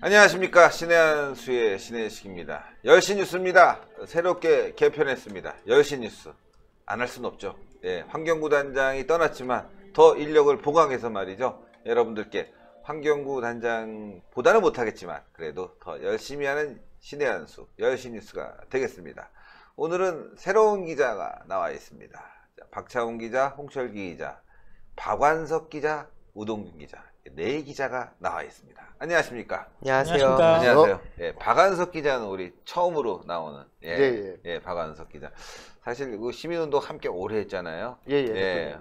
안녕하십니까. 신의 한 수의 신의식입니다. 10시 뉴스입니다. 새롭게 개편했습니다. 10시 뉴스. 안 할 수는 없죠. 예, 환경부 단장이 떠났지만 더 인력을 보강해서 말이죠. 여러분들께 환경부 단장보다는 못하겠지만 그래도 더 열심히 하는 신의 한 수 10시 뉴스가 되겠습니다. 오늘은 새로운 기자가 나와 있습니다. 박차훈 기자, 홍철기 기자, 박완석 기자, 우동균 기자. 네 기자가 나와 있습니다. 안녕하십니까? 안녕하세요. 안녕하세요. 예, 박완석 기자는 우리 처음으로 나오는 예, 박완석 기자. 사실 그 시민운동 함께 오래 했잖아요.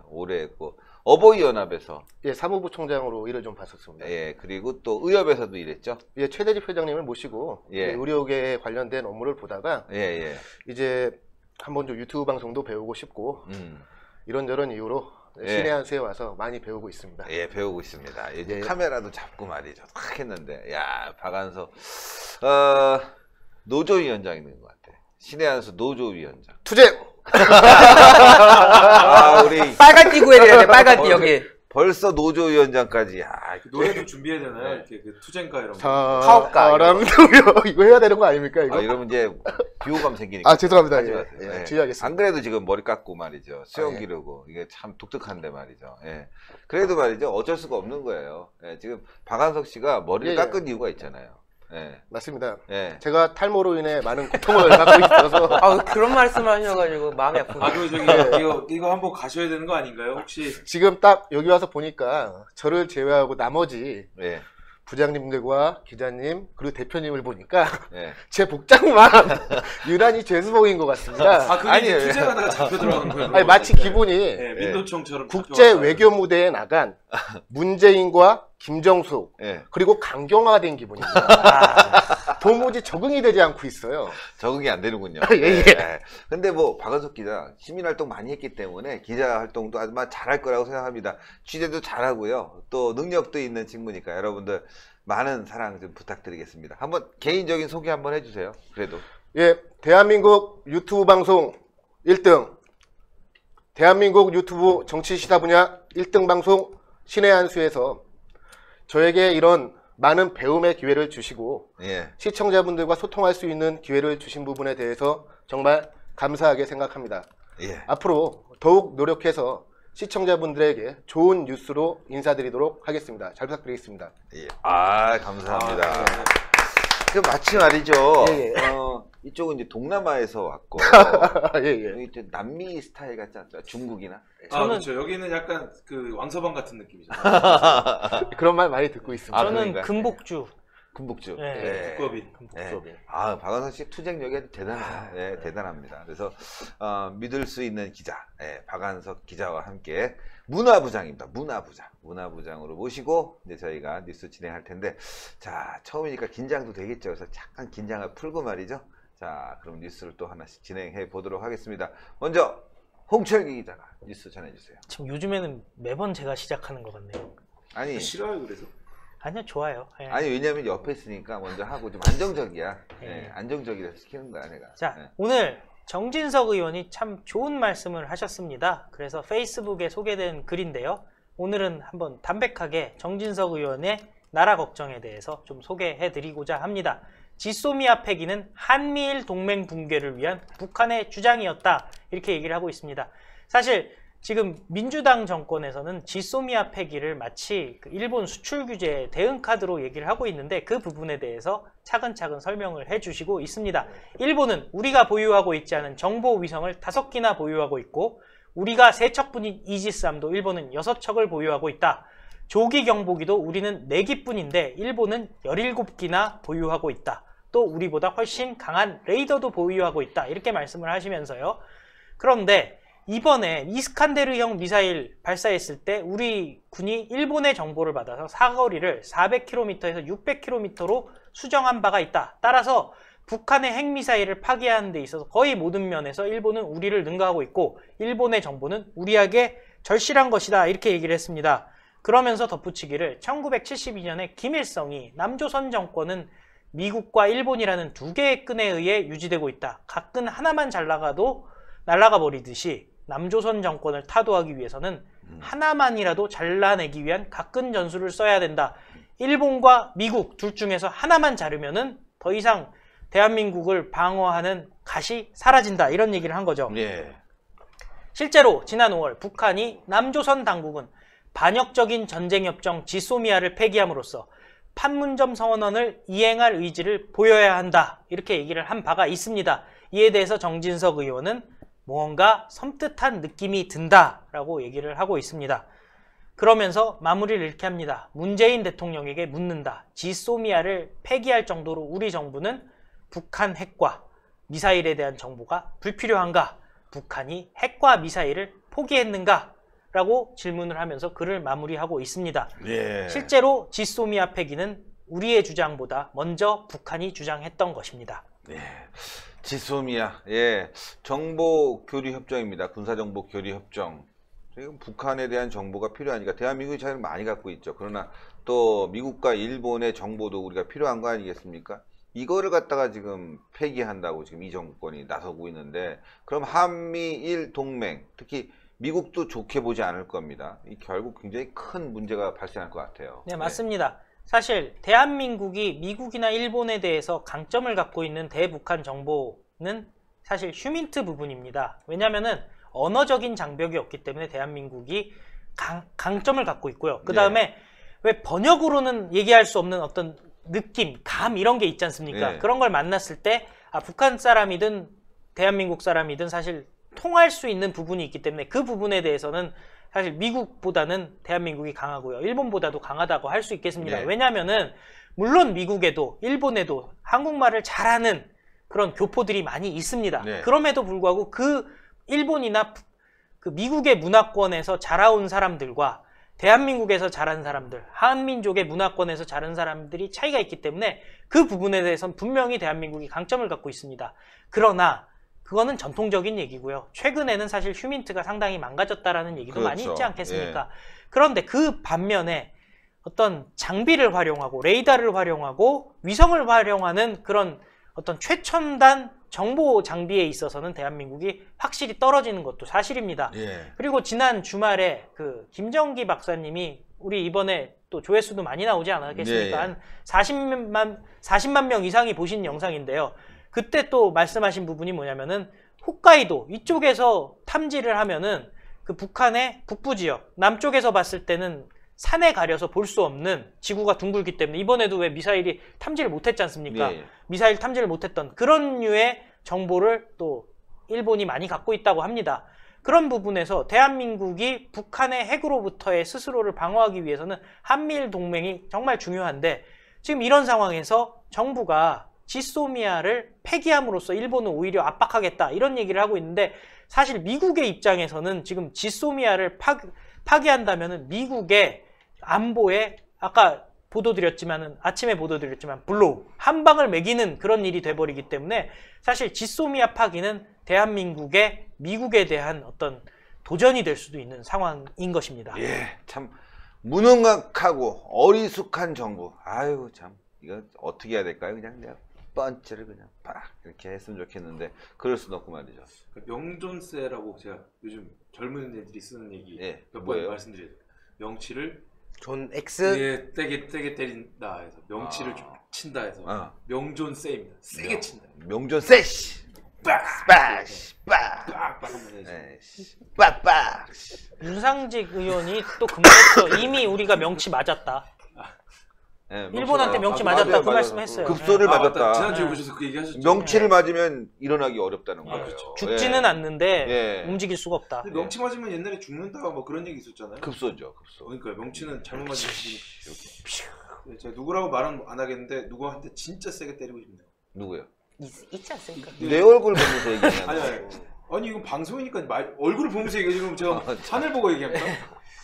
오래 했고 어버이 연합에서 사무부총장으로 일을 좀 봤었습니다. 그리고 또 의협에서도 일했죠. 최대집 회장님을 모시고 의료계에 관련된 업무를 보다가 이제 한번 좀 유튜브 방송도 배우고 싶고 이런저런 이유로 신의 한 수에 와서 많이 배우고 있습니다. 배우고 있습니다. 이제 카메라도 잡고 말이죠. 탁 했는데, 야, 박완석, 노조위원장 있는 것 같아. 신의 한 수 노조위원장. 투쟁! 우리. 빨간 띠 구해야 돼, 빨간 띠, 여기. 벌써 노조위원장까지, 노래도 준비해야 되나요? 이렇게 그 투쟁가 이런 거. 사람도요. 이거 해야 되는 거 아닙니까, 이거? 이러면 이제 비호감 생기니까. 죄송합니다. 주의하겠습니다. 안 그래도 지금 머리 깎고 말이죠. 수염 기르고. 이게 참 독특한데 말이죠. 그래도 말이죠. 어쩔 수가 없는 거예요. 지금 박완석 씨가 머리를 깎은 이유가 있잖아요. 맞습니다. 제가 탈모로 인해 많은 고통을 받고 있어서. 그런 말씀 하셔가지고 마음이 아프네요. 그리고 이거 한번 가셔야 되는 거 아닌가요? 혹시 지금 딱 여기 와서 보니까 저를 제외하고 나머지 부장님들과 기자님 그리고 대표님을 보니까 제 복장만 유난히 죄수복인 것 같습니다. 그게 투쟁하다가 잡혀 들어간 거예요? 아니, 마치 기분이 민노총처럼 국제 외교 무대에 나간 문재인과 김정숙 그리고 강경화된 기분입니다. 도무지 적응이 되지 않고 있어요. 적응이 안 되는군요. 근데 뭐 박완석 기자 시민활동 많이 했기 때문에 기자 활동도 아주 잘할 거라고 생각합니다. 취재도 잘하고요. 또 능력도 있는 친구니까 여러분들 많은 사랑 좀 부탁드리겠습니다. 한번 개인적인 소개 한번 해주세요. 그래도 대한민국 유튜브 방송 1등, 대한민국 유튜브 정치 시사 분야 1등 방송 신의 한 수에서 저에게 이런 많은 배움의 기회를 주시고 시청자분들과 소통할 수 있는 기회를 주신 부분에 대해서 정말 감사하게 생각합니다. 앞으로 더욱 노력해서 시청자분들에게 좋은 뉴스로 인사드리도록 하겠습니다. 잘 부탁드리겠습니다. 감사합니다. 마치 말이죠. 이쪽은 이제 동남아에서 왔고 여기 남미 스타일 같지 않죠? 중국이나? 그렇죠. 여기는 약간 그 왕서방 같은 느낌이죠. 그런 말 많이 듣고 있습니다. 저는 금복주. 국법인. 박완석 씨 투쟁력이 대단해요. 대단합니다. 그래서 믿을 수 있는 기자, 박완석 기자와 함께 문화부장입니다. 문화부장으로 모시고 이제 저희가 뉴스 진행할 텐데, 자, 처음이니까 긴장도 되겠죠. 그래서 잠깐 긴장을 풀고 말이죠. 자, 그럼 뉴스를 또 하나씩 진행해 보도록 하겠습니다. 먼저 홍철기 기자가 뉴스 전해주세요. 지금 요즘에는 매번 제가 시작하는 것 같네요. 아니 싫어요, 그래서? 아니요, 좋아요. 아니, 왜냐면 옆에 있으니까 먼저 하고 좀 안정적이야. 안정적이라 시키는 거야, 내가. 자, 오늘 정진석 의원이 참 좋은 말씀을 하셨습니다. 그래서 페이스북에 소개된 글인데요. 오늘은 한번 담백하게 정진석 의원의 나라 걱정에 대해서 좀 소개해드리고자 합니다. 지소미아 폐기는 한미일 동맹 붕괴를 위한 북한의 주장이었다. 이렇게 얘기를 하고 있습니다. 사실 지금 민주당 정권에서는 지소미아 폐기를 마치 일본 수출 규제 대응 카드로 얘기를 하고 있는데 그 부분에 대해서 차근차근 설명을 해주시고 있습니다. 일본은 우리가 보유하고 있지 않은 정보 위성을 5기나 보유하고 있고 우리가 3척뿐인 이지스함도 일본은 6척을 보유하고 있다. 조기 경보기도 우리는 4기뿐인데 일본은 17기나 보유하고 있다. 또 우리보다 훨씬 강한 레이더도 보유하고 있다. 이렇게 말씀을 하시면서요. 그런데 이번에 이스칸데르형 미사일 발사했을 때 우리 군이 일본의 정보를 받아서 사거리를 400km에서 600km로 수정한 바가 있다. 따라서 북한의 핵미사일을 파괴하는 데 있어서 거의 모든 면에서 일본은 우리를 능가하고 있고 일본의 정보는 우리에게 절실한 것이다. 이렇게 얘기를 했습니다. 그러면서 덧붙이기를 1972년에 김일성이 남조선 정권은 미국과 일본이라는 2개의 끈에 의해 유지되고 있다. 각 끈 하나만 잘 나가도 날아가 버리듯이 남조선 정권을 타도하기 위해서는 하나만이라도 잘라내기 위한 각근 전술을 써야 된다. 일본과 미국 둘 중에서 하나만 자르면은 더 이상 대한민국을 방어하는 갓이 사라진다 이런 얘기를 한 거죠. 예. 실제로 지난 5월 북한이 남조선 당국은 반역적인 전쟁협정 지소미아를 폐기함으로써 판문점 선언을 이행할 의지를 보여야 한다 이렇게 얘기를 한 바가 있습니다. 이에 대해서 정진석 의원은 무언가 섬뜩한 느낌이 든다라고 얘기를 하고 있습니다. 그러면서 마무리를 이렇게 합니다. 문재인 대통령에게 묻는다. 지소미아를 폐기할 정도로 우리 정부는 북한 핵과 미사일에 대한 정보가 불필요한가? 북한이 핵과 미사일을 포기했는가? 라고 질문을 하면서 글을 마무리하고 있습니다. 예. 실제로 지소미아 폐기는 우리의 주장보다 먼저 북한이 주장했던 것입니다. 예. 지소미아, 예, 정보 교류 협정입니다. 군사 정보 교류 협정. 지금 북한에 대한 정보가 필요하니까 대한민국이 자기를 많이 갖고 있죠. 그러나 또 미국과 일본의 정보도 우리가 필요한 거 아니겠습니까? 이거를 갖다가 지금 폐기한다고 지금 이 정권이 나서고 있는데, 그럼 한미일 동맹, 특히 미국도 좋게 보지 않을 겁니다. 이 결국 굉장히 큰 문제가 발생할 것 같아요. 네, 맞습니다. 사실 대한민국이 미국이나 일본에 대해서 강점을 갖고 있는 대북한 정보는 사실 휴민트 부분입니다. 왜냐하면은 언어적인 장벽이 없기 때문에 대한민국이 강점을 갖고 있고요. 그 다음에 왜 번역으로는 얘기할 수 없는 어떤 느낌, 감 이런 게 있지 않습니까? 네. 그런 걸 만났을 때 북한 사람이든 대한민국 사람이든 사실 통할 수 있는 부분이 있기 때문에 그 부분에 대해서는 사실 미국보다는 대한민국이 강하고요. 일본보다도 강하다고 할 수 있겠습니다. 네. 왜냐하면은 물론 미국에도 일본에도 한국말을 잘하는 그런 교포들이 많이 있습니다. 네. 그럼에도 불구하고 그 일본이나 그 미국의 문화권에서 자라온 사람들과 대한민국에서 자란 사람들, 한민족의 문화권에서 자란 사람들이 차이가 있기 때문에 그 부분에 대해서는 분명히 대한민국이 강점을 갖고 있습니다. 그러나 그거는 전통적인 얘기고요. 최근에는 사실 휴민트가 상당히 망가졌다라는 얘기도 많이 그렇죠. 있지 않겠습니까? 그런데 그 반면에 어떤 장비를 활용하고 레이더를 활용하고 위성을 활용하는 그런 어떤 최첨단 정보 장비에 있어서는 대한민국이 확실히 떨어지는 것도 사실입니다. 예. 그리고 지난 주말에 그 김정기 박사님이 우리 이번에 또 조회수도 많이 나오지 않았겠습니까? 예, 예. 한 40만 명 이상이 보신 영상인데요. 그때 또 말씀하신 부분이 뭐냐면은 홋카이도 이쪽에서 탐지를 하면은 그 북한의 북부 지역 남쪽에서 봤을 때는 산에 가려서 볼 수 없는 지구가 둥글기 때문에 이번에도 왜 미사일이 탐지를 못했지 않습니까? 예. 미사일 탐지를 못했던 그런 류의 정보를 또 일본이 많이 갖고 있다고 합니다. 그런 부분에서 대한민국이 북한의 핵으로부터의 스스로를 방어하기 위해서는 한미일 동맹이 정말 중요한데 지금 이런 상황에서 정부가 지소미아를 폐기함으로써 일본은 오히려 압박하겠다 이런 얘기를 하고 있는데 사실 미국의 입장에서는 지금 지소미아를 파기한다면은 미국의 안보에 아까 아침에 보도드렸지만 블로우 한 방을 매기는 그런 일이 돼버리기 때문에 사실 지소미아 파기는 대한민국의 미국에 대한 어떤 도전이 될 수도 있는 상황인 것입니다. 예, 참 무능각하고 어리숙한 정부. 아유 참 이거 어떻게 해야 될까요? 그냥 내가 펀치를 그냥 팍 이렇게 했으면 좋겠는데 그럴 수는 없고 말이죠. 명존세라고 제가 요즘 젊은 애들이 쓰는 얘기 예, 몇 번 뭐예요? 말씀드려요. 명치를 존 X 예, 떼게 때린다 해서 명치를 좀 친다 해서 명존세입니다. 세게 친다. 명존 세시 빠시 빡빡 하면 되지. 빠빠. 윤상직 의원이 또 그 말했죠. 이미 우리가 명치 맞았다. 예, 일본한테 명치 맞았다 그 말씀했어요. 급소를 맞다. 맞았다. 지난주에 네. 오셔서 그 얘기 하셨죠. 명치를 맞으면 일어나기 어렵다는 거예요. 그렇죠. 죽지는 예. 않는데 예. 움직일 수가 없다. 근데 명치 맞으면 옛날에 죽는다 뭐 그런 얘기 있었잖아요. 급소죠, 급소. 그러니까 명치는 잘못 맞으면 이렇게. 제가 누구라고 말은 안 하겠는데 누구한테 진짜 세게 때리고 싶네요. 누구요? 있지 않습니까? 내 얼굴 보면서 얘기하는 아니 이건 방송이니까 얼굴을 보면서 얘기해. 지금 제가 하늘 보고 얘기합니까?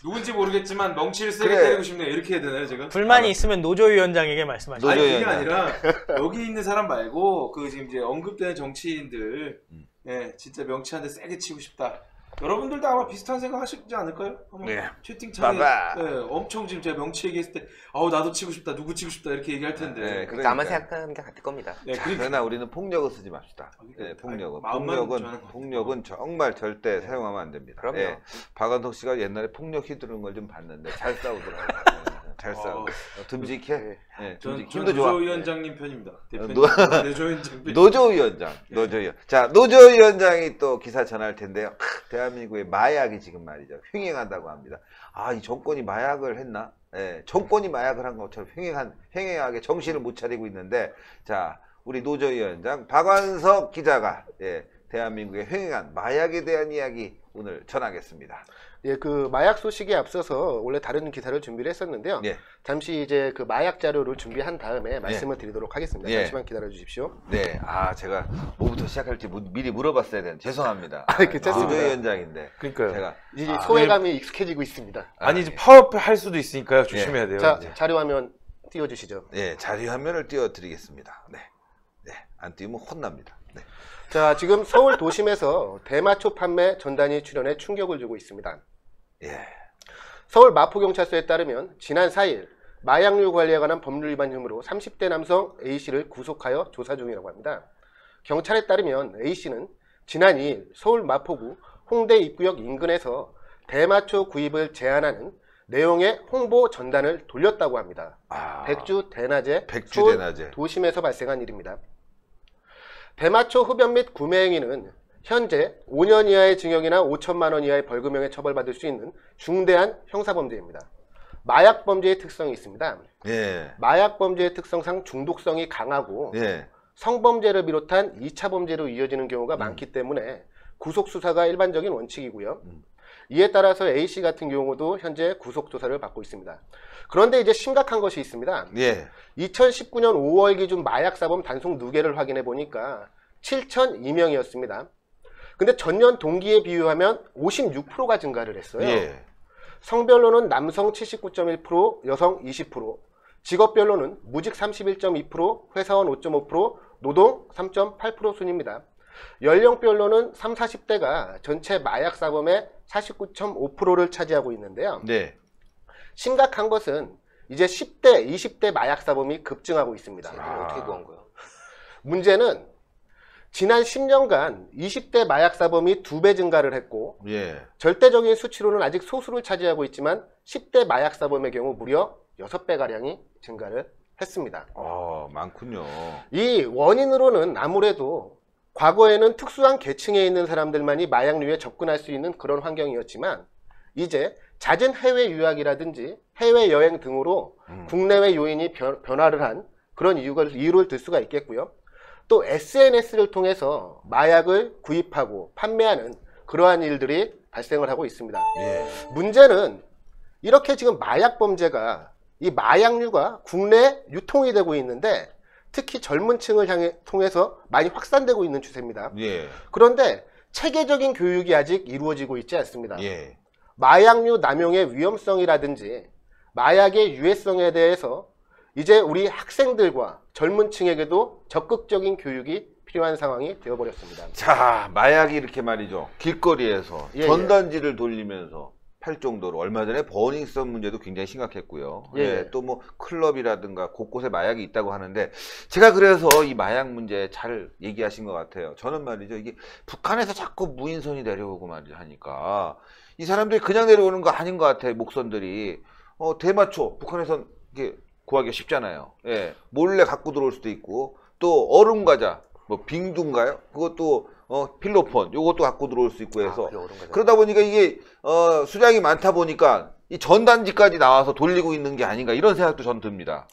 누군지 모르겠지만 명치를 세게 그래. 때리고 싶네요. 이렇게 해야 되나요 지금? 불만이 있으면 노조위원장에게 말씀하시죠. 아니 그게 노조위원장. 아니라 여기 있는 사람 말고 그 지금 이제 언급되는 정치인들 예 진짜 명치한테 세게 치고 싶다. 여러분들도 아마 비슷한 생각 하시지 않을까요? 아마 네. 채팅창에 봐봐. 예, 엄청 지금 제가 명치 얘기했을 때 아우 나도 치고 싶다 누구 치고 싶다 이렇게 얘기할 텐데 네, 그러니까 아마 그러니까요. 생각하는 게 같을 겁니다. 예, 그러나 우리는 폭력을 쓰지 맙시다. 그러니까 예, 폭력은 마음만 좋아하는 것 같아요. 폭력은 정말 절대 사용하면 안 됩니다. 그럼요. 예, 박완석 씨가 옛날에 폭력 휘두르는 걸 좀 봤는데 잘 싸우더라고요. 잘 싸우고 듬직해. 네. 네, 전 힘도 좋아. 노조위원장님 편입니다. 대표님. 노- 노조위원장 편. 노조위원장, 노조위원. 자, 노조위원장이 또 기사 전할 텐데요. 대한민국의 마약이 지금 말이죠. 횡행한다고 합니다. 아, 이 정권이 마약을 했나? 예, 정권이 마약을 한 것처럼 횡행하게 정신을 못 차리고 있는데, 자, 우리 노조위원장 박완석 기자가 대한민국의 횡행한 마약에 대한 이야기 오늘 전하겠습니다. 예, 그 마약 소식에 앞서서 원래 다른 기사를 준비를 했었는데요. 예. 잠시 이제 그 마약 자료를 준비한 다음에 말씀을 드리도록 하겠습니다. 예. 잠시만 기다려 주십시오. 네, 제가 뭐부터 시작할지 미리 물어봤어야 되는데 죄송합니다. 괜찮습니다. 노조위원장인데 그러니까요. 제가 이제 소외감이 익숙해지고 있습니다. 아니 이제 파워풀 할 수도 있으니까요. 조심해야 돼요. 자, 이제. 자료 화면 띄워 주시죠. 네, 자료 화면을 띄워드리겠습니다. 네, 안 띄우면 혼납니다. 네. 자, 지금 서울 도심에서 대마초 판매 전단이 출현해 충격을 주고 있습니다. 예, 서울 마포경찰서에 따르면 지난 4일 마약류 관리에 관한 법률 위반 혐의로 30대 남성 A씨를 구속하여 조사 중이라고 합니다. 경찰에 따르면 A씨는 지난 2일 서울 마포구 홍대 입구역 인근에서 대마초 구입을 제한하는 내용의 홍보 전단을 돌렸다고 합니다. 백주 대낮에 서울 대낮에. 도심에서 발생한 일입니다. 대마초 흡연 및 구매 행위는 현재 5년 이하의 징역이나 5천만 원 이하의 벌금형에 처벌받을 수 있는 중대한 형사범죄입니다. 마약 범죄의 특성이 있습니다. 예, 마약 범죄의 특성상 중독성이 강하고 예, 성범죄를 비롯한 2차 범죄로 이어지는 경우가 많기 때문에 구속수사가 일반적인 원칙이고요. 이에 따라서 A씨 같은 경우도 현재 구속조사를 받고 있습니다. 그런데 이제 심각한 것이 있습니다. 예, 2019년 5월 기준 마약사범 단속 누계를 확인해 보니까 7,002명이었습니다. 근데 전년 동기에 비유하면 56%가 증가를 했어요. 예, 성별로는 남성 79.1%, 여성 20%, 직업별로는 무직 31.2%, 회사원 5.5%, 노동 3.8% 순입니다. 연령별로는 3, 40대가 전체 마약 사범의 49.5%를 차지하고 있는데요. 네, 심각한 것은 이제 10대, 20대 마약 사범이 급증하고 있습니다. 어떻게 구한 거예요? 문제는 지난 10년간 20대 마약 사범이 2배 증가를 했고 예, 절대적인 수치로는 아직 소수를 차지하고 있지만 10대 마약 사범의 경우 무려 6배가량이 증가를 했습니다. 많군요. 이 원인으로는 아무래도 과거에는 특수한 계층에 있는 사람들만이 마약류에 접근할 수 있는 그런 환경이었지만 이제 잦은 해외 유학이라든지 해외여행 등으로 국내외 요인이 변화를 한 그런 이유를 들 수가 있겠고요. 또 SNS를 통해서 마약을 구입하고 판매하는 그러한 일들이 발생을 하고 있습니다. 예, 문제는 이렇게 지금 마약 범죄가 이 마약류가 국내에 유통이 되고 있는데 특히 젊은 층을 통해서 많이 확산되고 있는 추세입니다. 예, 그런데 체계적인 교육이 아직 이루어지고 있지 않습니다. 예, 마약류 남용의 위험성이라든지 마약의 유해성에 대해서 이제 우리 학생들과 젊은 층에게도 적극적인 교육이 필요한 상황이 되어버렸습니다. 자, 마약이 이렇게 말이죠. 길거리에서 예, 전단지를 돌리면서 팔 정도로 얼마 전에 버닝썬 문제도 굉장히 심각했고요. 예. 또 뭐 클럽이라든가 곳곳에 마약이 있다고 하는데 제가 그래서 이 마약 문제 잘 얘기하신 것 같아요. 저는 말이죠. 이게 북한에서 자꾸 무인선이 내려오고 말이죠 하니까 이 사람들이 그냥 내려오는 거 아닌 것 같아요. 목선들이 대마초 북한에선 이게 구하기가 쉽잖아요. 예, 몰래 갖고 들어올 수도 있고 또 얼음 과자 뭐 빙두인가요? 그것도 필로폰 요것도 갖고 들어올 수 있고 해서 그러다 보니까 이게 수량이 많다 보니까 이 전단지까지 나와서 돌리고 있는 게 아닌가 이런 생각도 전 듭니다.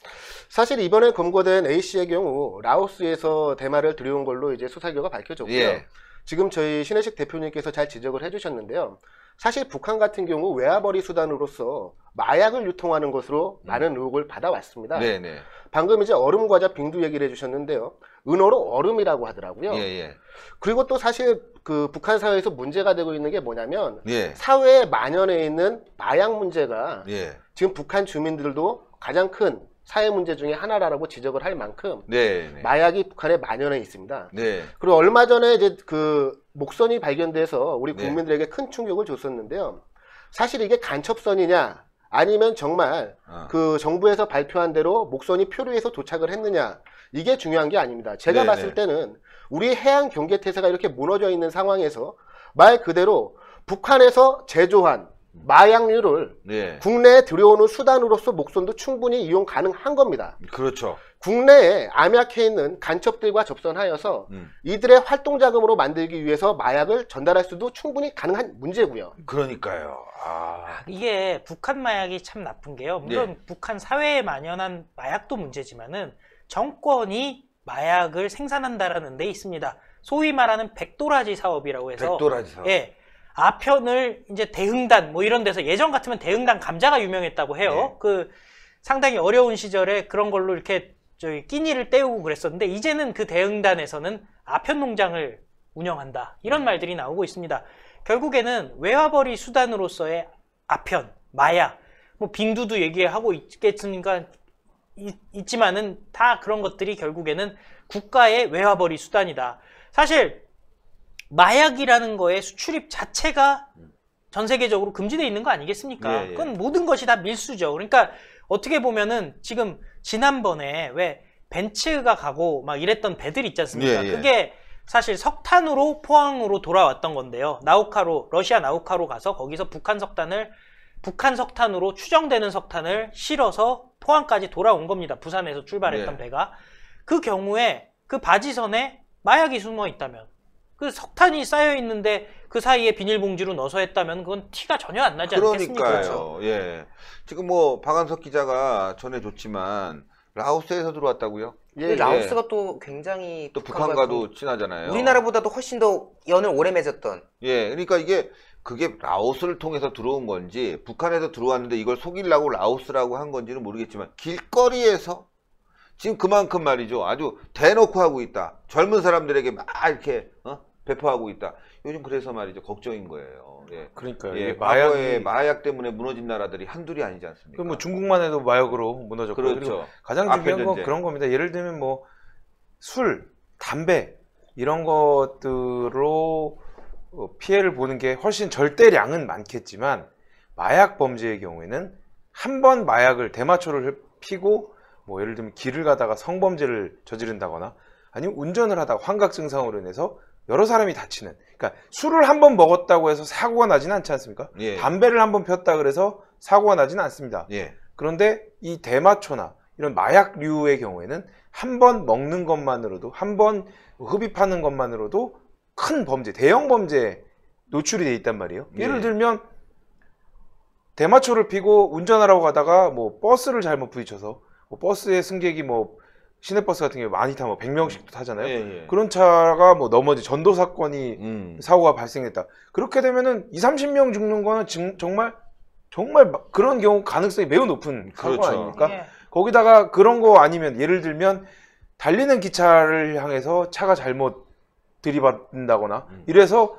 사실 이번에 검거된 A씨의 경우 라오스에서 대마를 들여온 걸로 이제 수사 결과가 밝혀졌고요. 예. 지금 저희 신혜식 대표님께서 잘 지적을 해주셨는데요. 사실 북한 같은 경우 외화벌이 수단으로서 마약을 유통하는 것으로 많은 의혹을 받아왔습니다. 네네. 방금 이제 얼음 과자 빙두 얘기를 해주셨는데요. 은어로 얼음이라고 하더라고요. 예예. 그리고 또 사실 그 북한 사회에서 문제가 되고 있는 게 뭐냐면 예. 사회에 만연해 있는 마약 문제가 예. 지금 북한 주민들도 가장 큰 사회 문제 중에 하나라고 지적을 할 만큼 네. 마약이 북한에 만연해 있습니다. 네. 그리고 얼마 전에 이제 그 목선이 발견돼서 우리 네. 국민들에게 큰 충격을 줬었는데요. 사실 이게 간첩선이냐 아니면 정말 그 정부에서 발표한 대로 목선이 표류해서 도착을 했느냐 이게 중요한 게 아닙니다. 제가 네네. 봤을 때는 우리 해양 경계 태세가 이렇게 무너져 있는 상황에서 말 그대로 북한에서 제조한 마약류를 예. 국내에 들여오는 수단으로서 목선도 충분히 이용 가능한 겁니다. 그렇죠. 국내에 암약해 있는 간첩들과 접선하여서 이들의 활동 자금으로 만들기 위해서 마약을 전달할 수도 충분히 가능한 문제고요. 그러니까요. 아. 이게 북한 마약이 참 나쁜 게요. 물론 북한 사회에 만연한 마약도 문제지만은 정권이 마약을 생산한다라는 데 있습니다. 소위 말하는 백도라지 사업이라고 해서 백도라지 사업. 예. 아편을 이제 대흥단 뭐 이런 데서 예전 같으면 대흥단 감자가 유명했다고 해요. 네. 그 상당히 어려운 시절에 그런 걸로 이렇게 저기 끼니를 때우고 그랬었는데 이제는 그 대흥단에서는 아편 농장을 운영한다. 이런 말들이 나오고 있습니다. 결국에는 외화벌이 수단으로서의 아편, 마약, 뭐 빙두도 얘기하고 있겠으니까 있지만은 다 그런 것들이 결국에는 국가의 외화벌이 수단이다. 사실 마약이라는 거의 수출입 자체가 전 세계적으로 금지되어 있는 거 아니겠습니까? 예, 예. 그건 모든 것이 다 밀수죠. 그러니까 어떻게 보면은 지금 지난번에 왜 벤츠가 가고 막 이랬던 배들 있지 않습니까? 예, 예. 그게 사실 석탄으로 포항으로 돌아왔던 건데요. 나우카로, 러시아 나우카로 가서 거기서 북한 석탄으로 추정되는 석탄을 실어서 포항까지 돌아온 겁니다. 부산에서 출발했던 예. 배가. 그 경우에 그 바지선에 마약이 숨어 있다면 그 석탄이 쌓여 있는데 그 사이에 비닐봉지로 넣어서 했다면 그건 티가 전혀 안 나지 않겠습니까? 그러니까요. 예. 지금 뭐 박한석 기자가 전해줬지만 라오스에서 들어왔다고요? 예, 라오스가 또 굉장히 또 북한과도 친하잖아요. 우리나라보다도 훨씬 더 연을 오래 맺었던. 예. 그러니까 그게 라오스를 통해서 들어온 건지 북한에서 들어왔는데 이걸 속이려고 라오스라고 한 건지는 모르겠지만 길거리에서 지금 그만큼 말이죠. 아주 대놓고 하고 있다. 젊은 사람들에게 막 이렇게 배포하고 있다. 요즘 그래서 말이죠. 걱정인 거예요. 예. 그러니까요. 예, 이게 과거에 마약 때문에 무너진 나라들이 한둘이 아니지 않습니까? 뭐 중국만 해도 마약으로 무너졌고 그리고 그렇죠. 가장 중요한 건 전쟁. 그런 겁니다. 예를 들면 뭐 술, 담배 이런 것들로 피해를 보는 게 훨씬 절대량은 많겠지만 마약 범죄의 경우에는 한 번 마약을 대마초를 피고 뭐 예를 들면 길을 가다가 성범죄를 저지른다거나 아니면 운전을 하다가 환각 증상으로 인해서 여러 사람이 다치는. 그러니까 술을 한 번 먹었다고 해서 사고가 나지는 않지 않습니까? 예. 담배를 한 번 폈다 그래서 사고가 나지는 않습니다. 예. 그런데 이 대마초나 이런 마약류의 경우에는 한 번 먹는 것만으로도 한 번 흡입하는 것만으로도 큰 범죄, 대형 범죄에 노출이 돼 있단 말이에요. 예를 예. 들면 대마초를 피고 운전하라고 가다가 뭐 버스를 잘못 부딪혀서 뭐 버스의 승객이 뭐 시내버스 같은 경우에 많이 타면 100명씩도 타잖아요. 예, 예. 그런 차가 뭐 넘어지 전도 사건이 사고가 발생했다. 그렇게 되면은 2, 30명 죽는 거는 정말 그런 경우 가능성이 매우 높은 사고 그렇죠. 아닙니까? 예. 거기다가 그런 거 아니면 예를 들면 달리는 기차를 향해서 차가 잘못 들이받는다거나 이래서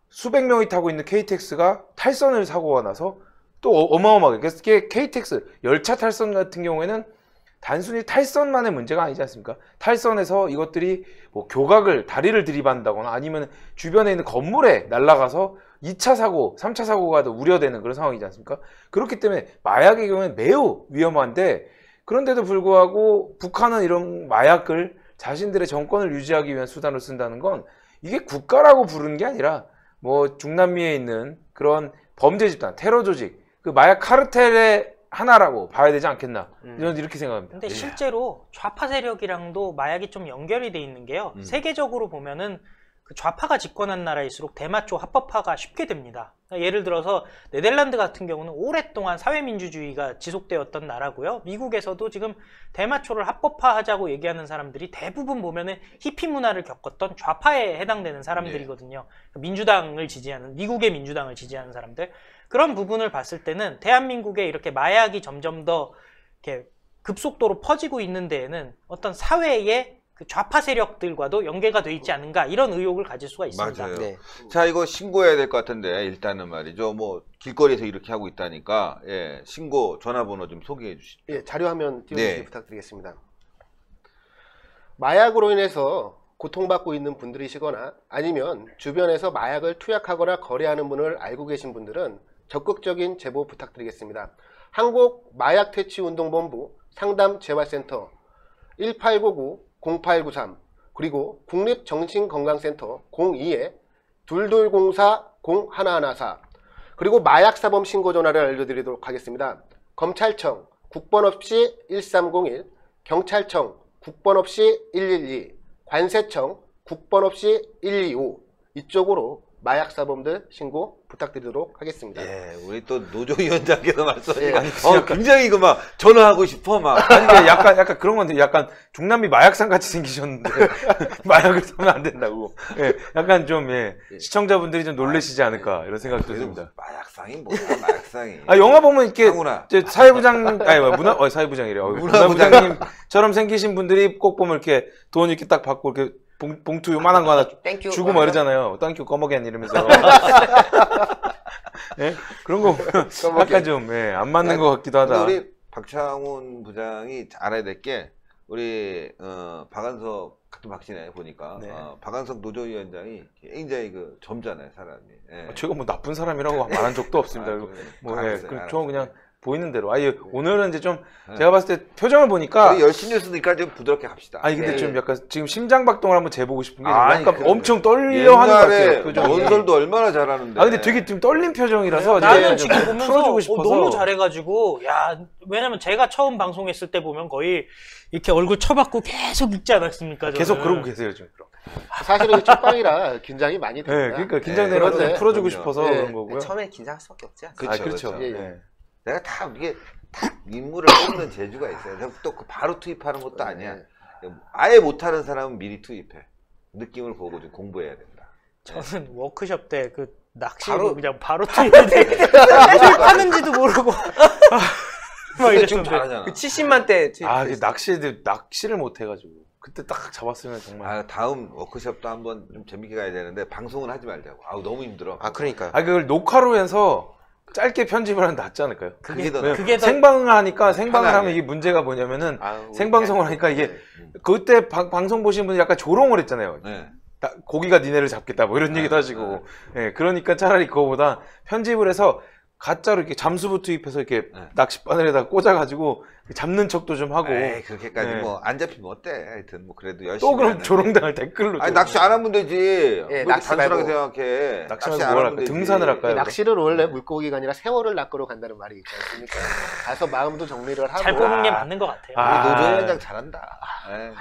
수백 명이 타고 있는 KTX가 탈선을 사고가 나서 또 어마어마하게 그래서 KTX 열차 탈선 같은 경우에는 단순히 탈선만의 문제가 아니지 않습니까? 탈선에서 이것들이 뭐 교각을 다리를 들이받는다거나 아니면 주변에 있는 건물에 날아가서 2차 사고, 3차 사고가 더 우려되는 그런 상황이지 않습니까? 그렇기 때문에 마약의 경우에는 매우 위험한데 그런데도 불구하고 북한은 이런 마약을 자신들의 정권을 유지하기 위한 수단으로 쓴다는 건 이게 국가라고 부르는 게 아니라 뭐 중남미에 있는 그런 범죄 집단, 테러 조직, 그 마약 카르텔의 하나라고 봐야 되지 않겠나. 저는 이렇게 생각합니다. 근데 실제로 좌파 세력이랑도 마약이 좀 연결이 돼 있는 게요. 세계적으로 보면은 그 좌파가 집권한 나라일수록 대마초 합법화가 쉽게 됩니다. 예를 들어서 네덜란드 같은 경우는 오랫동안 사회민주주의가 지속되었던 나라고요. 미국에서도 지금 대마초를 합법화하자고 얘기하는 사람들이 대부분 보면은 히피 문화를 겪었던 좌파에 해당되는 사람들이거든요. 민주당을 지지하는, 미국의 민주당을 지지하는 사람들. 그런 부분을 봤을 때는 대한민국에 이렇게 마약이 점점 더 이렇게 급속도로 퍼지고 있는 데에는 어떤 사회의 그 좌파 세력들과도 연계가 돼 있지 않은가 이런 의혹을 가질 수가 있습니다. 맞아요. 네. 자, 이거 신고해야 될 것 같은데 일단은 말이죠. 뭐 길거리에서 이렇게 하고 있다니까 예, 신고 전화번호 좀 소개해 주시죠. 예, 자료화면 띄워주시기 네. 부탁드리겠습니다. 마약으로 인해서 고통받고 있는 분들이시거나 아니면 주변에서 마약을 투약하거나 거래하는 분을 알고 계신 분들은 적극적인 제보 부탁드리겠습니다. 한국마약퇴치운동본부 상담재활센터 1899-0893 그리고 국립정신건강센터 02-2204-0114 그리고 마약사범 신고 전화를 알려드리도록 하겠습니다. 검찰청 국번 없이 1301, 경찰청 국번 없이 112, 관세청 국번 없이 125 이쪽으로 마약사범들 신고 부탁드리도록 하겠습니다. 예, 우리 또 노조위원장께서 말씀하니까 예. 굉장히 그 막 전화하고 싶어 막. 아니 근데 약간 그런 건데 약간 중남미 마약상 같이 생기셨는데 마약을 사면 안 된다고. 예, 약간 좀 시청자분들이 좀 놀라시지 않을까 이런 생각도 듭니다. 마약상이 뭐야, 마약상이. 아 영화 보면 이렇게 상훈아. 이제 사회부장 사회부장이래. 문화부장님처럼 생기신 분들이 꼭 보면 이렇게 돈 이렇게 딱 받고 이렇게 봉투 요만한 거 하나 땡큐. 주고 뭐 이러잖아요. 땡큐 꺼먹겐 이러면서. 예? 그런 거 보면 약간 좀 안 맞는 것 같기도 근데 하다. 우리 박창훈 부장이 알아야 될 게 우리 박한석 같은 박씨네 보니까 네. 박한석 노조위원장이 굉장히 그 젊잖아요 사람이. 예. 제가 뭐 나쁜 사람이라고 말한 적도 없습니다. 뭐 알았어요, 저 그냥 보이는 대로. 오늘은 이제 좀 네. 제가 봤을 때 표정을 보니까 우리 열심히 뉴스니까 좀 부드럽게 갑시다. 아니 근데 네. 좀 약간 지금 심장박동을 한번 재보고 싶은 게 아니, 약간 그래. 엄청 떨려하는 것 같아요. 옛날에 표정이. 연설도 얼마나 잘하는데. 아 근데 되게 좀 떨린 표정이라서 나는 좀 지금 보면서 풀어주고 싶어서. 너무 잘해가지고 야 왜냐면 제가 처음 방송했을 때 보면 거의 이렇게 얼굴 쳐박고 계속 읽지 않았습니까? 저는. 계속 그러고 계세요 지금. 사실은 첫 방이라 긴장이 많이 네, 됩니다. 그러니까 긴장되는 거 그런데- 좀 풀어주고 그럼요. 싶어서 예. 그런 거고요. 처음에 긴장할 수밖에 없지 않습니까? 그쵸, 그렇죠. 그쵸. 예, 예. 네. 내가 다 이게 다 인물을 뽑는 재주가 있어요. 또 그 바로 투입하는 것도 아니야. 아예 못하는 사람은 미리 투입해. 느낌을 보고 좀 공부해야 된다. 저는 워크숍 때 그 낚시 바로- 그냥 바로 투입하는지도 모르고 막 근데 지금 이랬는데 잘하잖아. 그 70만 대 그 낚시를 못 해가지고 그때 딱 잡았으면 정말. 다음 워크숍도 한번 좀 재밌게 가야 되는데 방송은 하지 말자고. 아우 너무 힘들어. 그러니까요. 그걸 녹화로 해서 짧게 편집을 하면 낫지 않을까요? 그게 더 그게 더 생방을 하니까 생방을 편하게. 하면 이게 문제가 뭐냐면은 아유, 생방송을 하니까 이게 그때 방송 보신 분이 약간 조롱을 했잖아요. 네. 고기가 니네를 잡겠다 뭐 이런 얘기도 하시고. 예, 그러니까 차라리 그거보다 편집을 해서 가짜로 이렇게 잠수부 투입해서 이렇게 네. 낚싯바늘에다 꽂아가지고 잡는 척도 좀 하고. 에이, 그렇게까지 네. 뭐 안 잡히면 어때? 하여튼 뭐 그래도 열심히. 또 그럼 하는데. 조롱당할 댓글로. 아니 낚시 안 하면 되지. 왜 이렇게 낚시 단순하게 말고. 생각해? 낚시 안 말고 뭘 하면 할까요? 되지. 등산을 할까요? 낚시를 원래 물고기가 아니라 새우를 낚으러 간다는 말이 있지 않습니까? 가서 마음도 정리를 하고 잘 뽑은 게 맞는 것 같아요. 우리 노조위원장 잘한다. 네.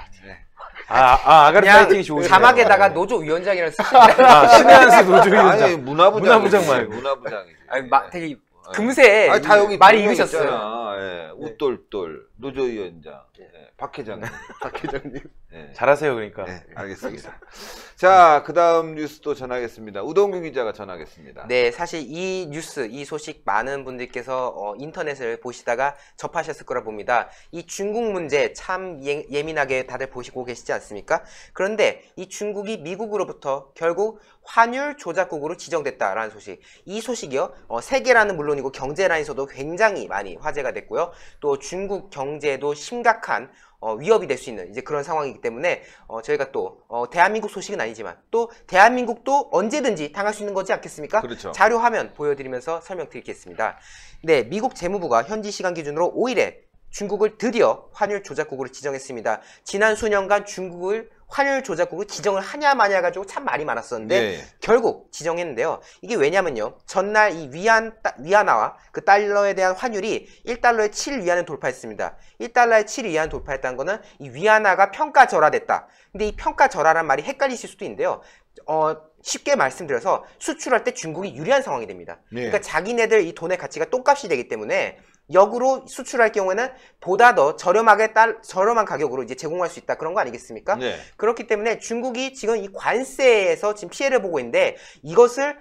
아가리파이팅이 좋으시네요. 자막에다가 노조위원장이라는 신의 한수 노조위원장. 아니 문화부장. 문화부장 말고. 문화부장이지. 되게 금세 아니, 다 여기 많이 두 명 읽으셨어요. 있잖아. 예. 웃돌돌 노조위원장, 박 회장님. 박 회장님. 예. 잘하세요 그러니까. 네, 알겠습니다. 자, 그 다음 뉴스 또 전하겠습니다. 우동규 기자가 전하겠습니다. 네, 사실 이 뉴스, 이 소식 많은 분들께서 인터넷을 보시다가 접하셨을 거라 봅니다. 이 중국 문제 참 예민하게 다들 보시고 계시지 않습니까? 그런데 이 중국이 미국으로부터 결국 환율 조작국으로 지정됐다라는 소식. 이 소식이요, 세계라는 물론이고 경제라인에서도 굉장히 많이 화제가 됐고요. 또 중국 경제에도 심각한 위협이 될 수 있는 이제 그런 상황이기 때문에 저희가 또 대한민국 소식은 아니지만 또 대한민국도 언제든지 당할 수 있는 거지 않겠습니까? 그렇죠. 자료 화면 보여드리면서 설명드리겠습니다. 네, 미국 재무부가 현지 시간 기준으로 5일에 중국을 드디어 환율 조작국으로 지정했습니다. 지난 수년간 중국을 환율 조작국으로 지정을 하냐 마냐 가지고 참 말이 많았었는데 네. 결국 지정했는데요. 이게 왜냐면요. 전날 이 위안화와 그 달러에 대한 환율이 1달러에 7위안을 돌파했습니다. 1달러에 7위안 돌파했다는 거는 이 위안화가 평가절하됐다. 근데 이 평가절하란 말이 헷갈리실 수도 있는데요. 쉽게 말씀드려서 수출할 때 중국이 유리한 상황이 됩니다. 네. 그러니까 자기네들 이 돈의 가치가 똥값이 되기 때문에 역으로 수출할 경우에는 보다 더 저렴한 가격으로 이제 제공할 수 있다. 그런 거 아니겠습니까? 네. 그렇기 때문에 중국이 지금 이 관세에서 지금 피해를 보고 있는데 이것을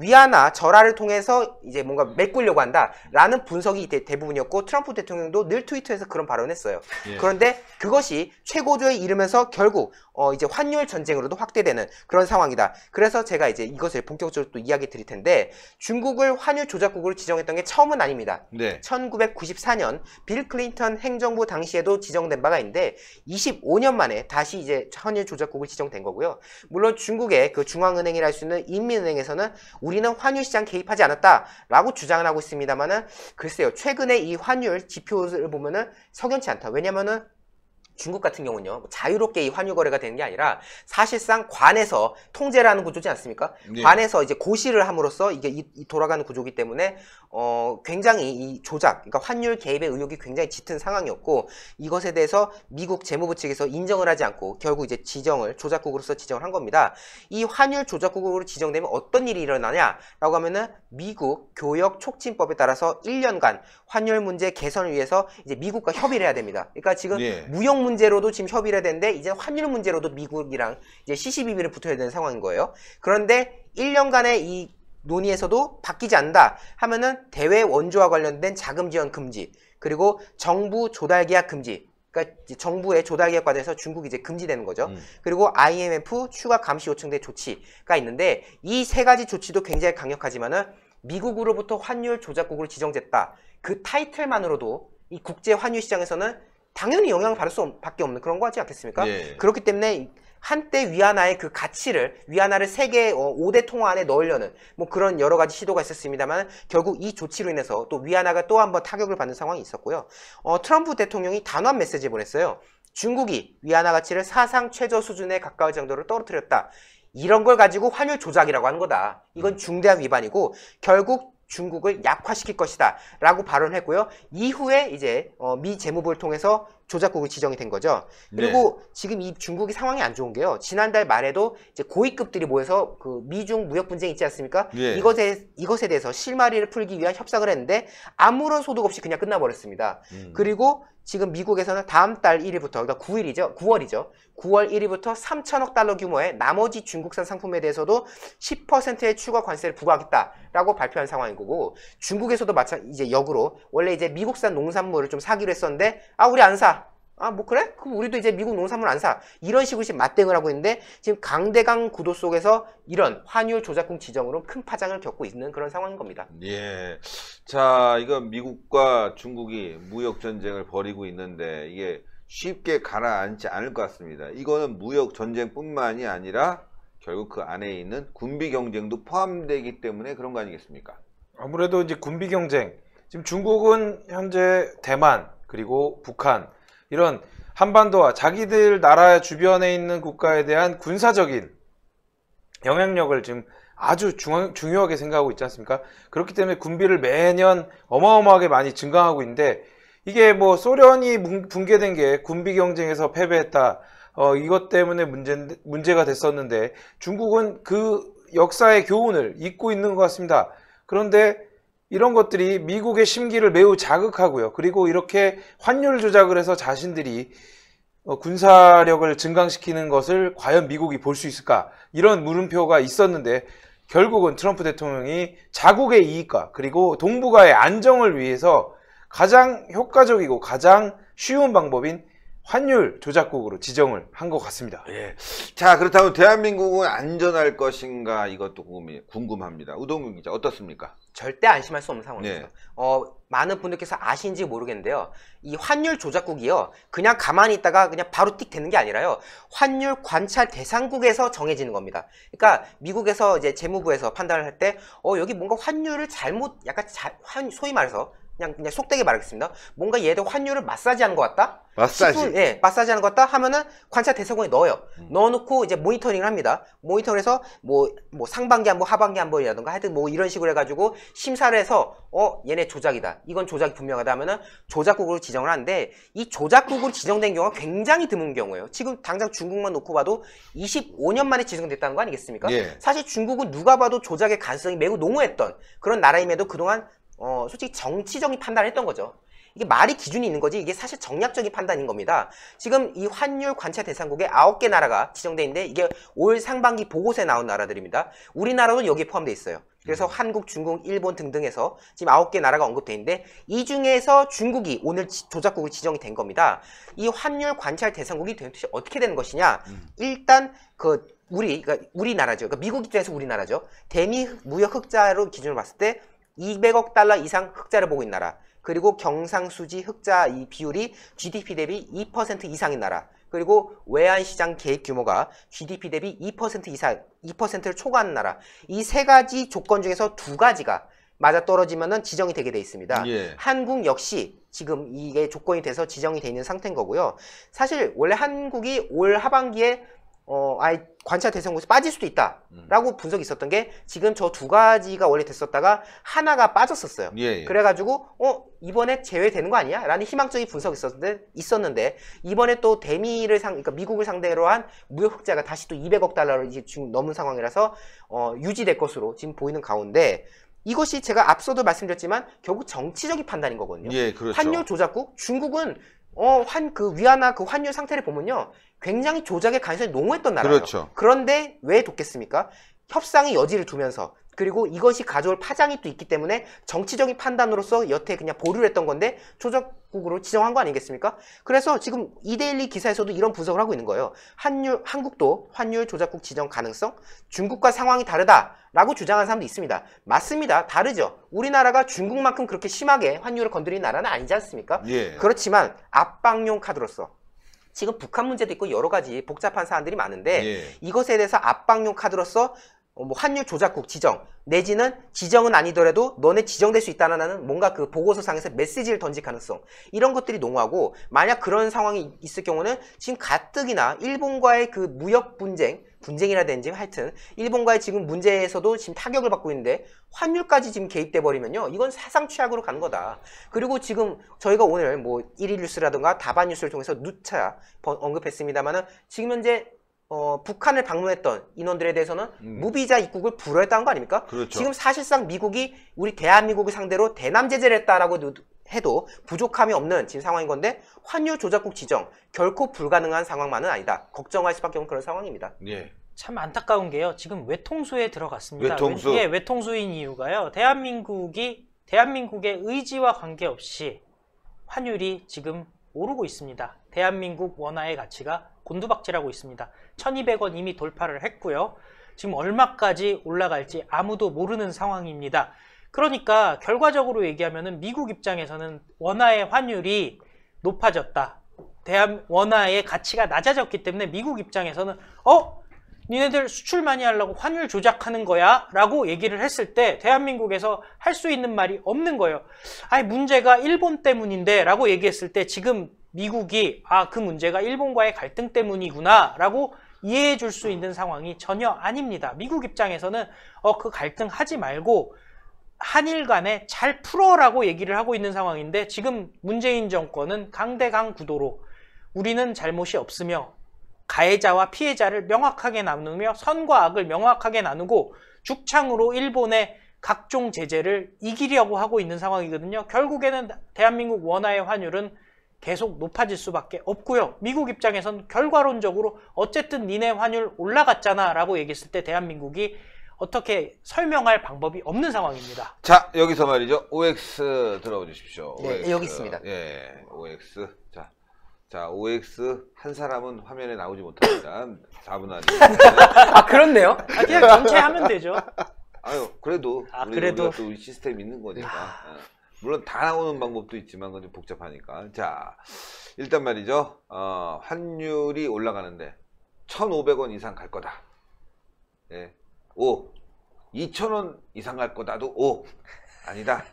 위안화 절하를 통해서 이제 뭔가 메꾸려고 한다라는 분석이 대부분이었고 트럼프 대통령도 늘 트위터에서 그런 발언을 했어요. 예. 그런데 그것이 최고조에 이르면서 결국 이제 환율 전쟁으로도 확대되는 그런 상황이다. 그래서 제가 이제 이것을 본격적으로 또 이야기 드릴 텐데 중국을 환율 조작국으로 지정했던 게 처음은 아닙니다. 네. 1994년 빌 클린턴 행정부 당시에도 지정된 바가 있는데 25년 만에 다시 이제 환율 조작국을 지정된 거고요. 물론 중국의 그 중앙은행이라 할 수 있는 인민은행에서는 우리는 환율 시장 개입하지 않았다라고 주장을 하고 있습니다만은 글쎄요. 최근에 이 환율 지표를 보면은 석연치 않다. 왜냐면은 중국 같은 경우는요, 자유롭게 이 환율 거래가 되는 게 아니라 사실상 관에서 통제를 하는 구조지 않습니까? 예. 관에서 이제 고시를 함으로써 이게 이 돌아가는 구조이기 때문에 굉장히 이 조작, 그러니까 환율 개입의 의혹이 굉장히 짙은 상황이었고, 이것에 대해서 미국 재무부 측에서 인정을 하지 않고 결국 이제 조작국으로서 지정을 한 겁니다. 이 환율 조작국으로 지정되면 어떤 일이 일어나냐라고 하면은 미국 교역 촉진법에 따라서 1년간 환율 문제 개선을 위해서 이제 미국과 협의를 해야 됩니다. 그러니까 지금 예. 무역 문제로도 지금 협의를 해야 되는데 이제 환율 문제로도 미국이랑 이제 시시비비를 붙어야 되는 상황인 거예요. 그런데 1년간의 이 논의에서도 바뀌지 않는다 하면은 대외 원조와 관련된 자금 지원 금지, 그리고 정부 조달 계약 금지, 그러니까 정부의 조달 계약 과정에서 중국이 이제 금지되는 거죠. 그리고 IMF 추가 감시 요청된 조치가 있는데 이 세 가지 조치도 굉장히 강력하지만은 미국으로부터 환율 조작국으로 지정됐다. 그 타이틀만으로도 이 국제 환율 시장에서는 당연히 영향을 받을 수밖에 없는 그런 거 하지 않겠습니까? 예. 그렇기 때문에 한때 위안화의 그 가치를 위안화를 세계 5대 통화 안에 넣으려는 뭐 그런 여러 가지 시도가 있었습니다만 결국 이 조치로 인해서 또 위안화가 또 한 번 타격을 받는 상황이 있었고요. 트럼프 대통령이 단호한 메시지 보냈어요. 중국이 위안화 가치를 사상 최저 수준에 가까울 정도로 떨어뜨렸다. 이런 걸 가지고 환율 조작이라고 하는 거다. 이건 중대한 위반이고 결국 중국을 약화시킬 것이다 라고 발언을 했고요. 이후에 이제 미 재무부를 통해서 조작국을 지정이 된 거죠. 그리고 지금 이 중국이 상황이 안 좋은 게요. 지난달 말에도 이제 고위급들이 모여서 그 미중 무역 분쟁 있지 않습니까? 예. 이것에 대해서 실마리를 풀기 위한 협상을 했는데 아무런 소득 없이 그냥 끝나버렸습니다. 그리고 지금 미국에서는 다음 달 1일부터, 그러니까 9월이죠. 9월 1일부터 3천억 달러 규모의 나머지 중국산 상품에 대해서도 10%의 추가 관세를 부과하겠다라고 발표한 상황인 거고, 중국에서도 이제 역으로 원래 이제 미국산 농산물을 좀 사기로 했었는데, 우리 안 사. 뭐 그래? 그럼 우리도 이제 미국 농산물 안 사. 이런 식으로 지금 맞대응을 하고 있는데 지금 강대강 구도 속에서 이런 환율 조작국 지정으로 큰 파장을 겪고 있는 그런 상황인 겁니다. 예. 자, 이거 미국과 중국이 무역 전쟁을 벌이고 있는데 이게 쉽게 가라앉지 않을 것 같습니다. 이거는 무역 전쟁뿐만이 아니라 결국 그 안에 있는 군비 경쟁도 포함되기 때문에 그런 거 아니겠습니까? 아무래도 이제 군비 경쟁. 지금 중국은 현재 대만 그리고 북한 이런 한반도와 자기들 나라 주변에 있는 국가에 대한 군사적인 영향력을 지금 아주 중요하게 생각하고 있지 않습니까? 그렇기 때문에 군비를 매년 어마어마하게 많이 증강하고 있는데 이게 뭐 소련이 붕괴된 게 군비 경쟁에서 패배했다. 이것 때문에 문제가 됐었는데 중국은 그 역사의 교훈을 잊고 있는 것 같습니다. 그런데 이런 것들이 미국의 심기를 매우 자극하고요. 그리고 이렇게 환율 조작을 해서 자신들이 군사력을 증강시키는 것을 과연 미국이 볼 수 있을까? 이런 물음표가 있었는데 결국은 트럼프 대통령이 자국의 이익과 그리고 동북아의 안정을 위해서 가장 효과적이고 가장 쉬운 방법인 환율 조작국으로 지정을 한 것 같습니다. 예. 자, 그렇다면 대한민국은 안전할 것인가 이것도 궁금합니다. 우동균 기자 어떻습니까? 절대 안심할 수 없는 상황입니다. 네. 많은 분들께서 아시는지 모르겠는데요. 이 환율 조작국이요. 그냥 가만히 있다가 그냥 바로 틱 되는 게 아니라요. 환율 관찰 대상국에서 정해지는 겁니다. 그러니까 미국에서 이제 재무부에서 판단을 할 때 여기 뭔가 환율을 소위 말해서 그냥 속되게 말하겠습니다. 뭔가 얘들 환율을 마사지하는 것 같다? 마사지. 예, 마사지하는 것 같다 하면은 관찰 대상국에 넣어요. 넣어놓고 이제 모니터링을 합니다. 모니터링해서 뭐 상반기 한 번, 하반기 한 번이라든가 하여튼 뭐 이런 식으로 해가지고 심사를 해서 얘네 조작이다. 이건 조작이 분명하다 하면은 조작국으로 지정을 하는데 이 조작국으로 지정된 경우가 굉장히 드문 경우예요. 지금 당장 중국만 놓고 봐도 25년 만에 지정됐다는 거 아니겠습니까? 예. 사실 중국은 누가 봐도 조작의 가능성이 매우 농후했던 그런 나라임에도 그동안 솔직히 정치적인 판단을 했던 거죠. 이게 말이 기준이 있는 거지 이게 사실 정략적인 판단인 겁니다. 지금 이 환율 관찰 대상국에 9개 나라가 지정돼 있는데 이게 올 상반기 보고서에 나온 나라들입니다. 우리나라도 여기에 포함되어 있어요. 그래서 한국, 중국, 일본 등등해서 지금 9개 나라가 언급돼 있는데 이 중에서 중국이 오늘 조작국으로 지정이 된 겁니다. 이 환율 관찰 대상국이 도대체 어떻게 되는 것이냐? 일단 우리나라죠. 그러니까 미국 입장에서 우리나라죠. 대미 무역 흑자로 기준을 봤을 때 200억 달러 이상 흑자를 보고 있는 나라. 그리고 경상수지 흑자 이 비율이 GDP 대비 2% 이상인 나라. 그리고 외환시장 개입 규모가 GDP 대비 2% 이상, 2%를 초과하는 나라. 이 세 가지 조건 중에서 두 가지가 맞아 떨어지면은 지정이 되게 돼 있습니다. 예. 한국 역시 지금 이게 조건이 돼서 지정이 돼 있는 상태인 거고요. 사실 원래 한국이 올 하반기에 아예 관찰 대상국에서 빠질 수도 있다라고 분석이 있었던 게 지금 저 두 가지가 원래 됐었다가 하나가 빠졌었어요. 예. 그래가지고 이번에 제외되는 거 아니야? 라는 희망적인 분석이 있었는데 이번에 또 대미를 그러니까 미국을 상대로 한 무역 흑자가 다시 또 200억 달러를 이제 지금 넘은 상황이라서 유지될 것으로 지금 보이는 가운데 이것이 제가 앞서도 말씀드렸지만 결국 정치적인 판단인 거거든요. 예, 그렇죠. 환율 조작국 중국은 그 위안화 그 환율 상태를 보면요. 굉장히 조작의 가능성이 농후했던 나라예요. 그렇죠. 그런데 왜 돕겠습니까? 협상의 여지를 두면서 그리고 이것이 가져올 파장이 또 있기 때문에 정치적인 판단으로서 여태 그냥 보류를 했던 건데 조작국으로 지정한 거 아니겠습니까? 그래서 지금 이데일리 기사에서도 이런 분석을 하고 있는 거예요. 한국도 환율 조작국 지정 가능성, 중국과 상황이 다르다라고 주장하는 사람도 있습니다. 맞습니다. 다르죠. 우리나라가 중국만큼 그렇게 심하게 환율을 건드리는 나라는 아니지 않습니까? 예. 그렇지만 압박용 카드로서 지금 북한 문제도 있고 여러 가지 복잡한 사안들이 많은데 예. 이것에 대해서 압박용 카드로서 뭐 환율 조작국 지정 내지는 지정은 아니더라도 너네 지정될 수 있다는 뭔가 그 보고서상에서 메시지를 던질 가능성 이런 것들이 농후하고 만약 그런 상황이 있을 경우는 지금 가뜩이나 일본과의 그 무역 분쟁이라든지 하여튼 일본과의 지금 문제에서도 지금 타격을 받고 있는데 환율까지 지금 개입돼 버리면요 이건 사상 최악으로 가는 거다. 그리고 지금 저희가 오늘 뭐 1일 뉴스라든가 다반 뉴스를 통해서 누차 언급했습니다만은 지금 현재 북한을 방문했던 인원들에 대해서는 무비자 입국을 불허했다는 거 아닙니까? 그렇죠. 지금 사실상 미국이 우리 대한민국을 상대로 대남 제재를 했다라고 해도 부족함이 없는 지금 상황인 건데 환율 조작국 지정 결코 불가능한 상황만은 아니다. 걱정할 수밖에 없는 그런 상황입니다. 예. 참 안타까운 게요. 지금 외통수에 들어갔습니다. 외통수. 이게 외통수인 이유가요. 대한민국의 의지와 관계없이 환율이 지금 오르고 있습니다. 대한민국 원화의 가치가 곤두박질하고 있습니다. 1200원 이미 돌파를 했고요. 지금 얼마까지 올라갈지 아무도 모르는 상황입니다. 그러니까 결과적으로 얘기하면은 미국 입장에서는 원화의 환율이 높아졌다. 원화의 가치가 낮아졌기 때문에 미국 입장에서는 니네들 수출 많이 하려고 환율 조작하는 거야? 라고 얘기를 했을 때 대한민국에서 할 수 있는 말이 없는 거예요. 아니 문제가 일본 때문인데 라고 얘기했을 때 지금 미국이 그 문제가 일본과의 갈등 때문이구나 라고 이해해 줄 수 있는 상황이 전혀 아닙니다. 미국 입장에서는 그 갈등 하지 말고 한일 간에 잘 풀어라고 얘기를 하고 있는 상황인데 지금 문재인 정권은 강대강 구도로 우리는 잘못이 없으며 가해자와 피해자를 명확하게 나누며 선과 악을 명확하게 나누고 죽창으로 일본의 각종 제재를 이기려고 하고 있는 상황이거든요. 결국에는 대한민국 원화의 환율은 계속 높아질 수밖에 없고요. 미국 입장에선 결과론적으로 어쨌든 니네 환율 올라갔잖아 라고 얘기했을 때 대한민국이 어떻게 설명할 방법이 없는 상황입니다. 자, 여기서 말이죠. OX 들어봐 주십시오. 네, OX. 여기 있습니다. 예, OX. 자, OX 한 사람은 화면에 나오지 못합니다. 4분 안에. 그렇네요. 그냥 전체 하면 되죠. 아유, 그래도 그래도. 우리가 또 시스템이 있는 거니까. 물론 다 나오는 방법도 있지만 그건 좀 복잡하니까. 자, 일단 말이죠. 환율이 올라가는데 1,500원 이상 갈 거다. 예. O. 2,000원 이상 갈 거다도 O. 아니다.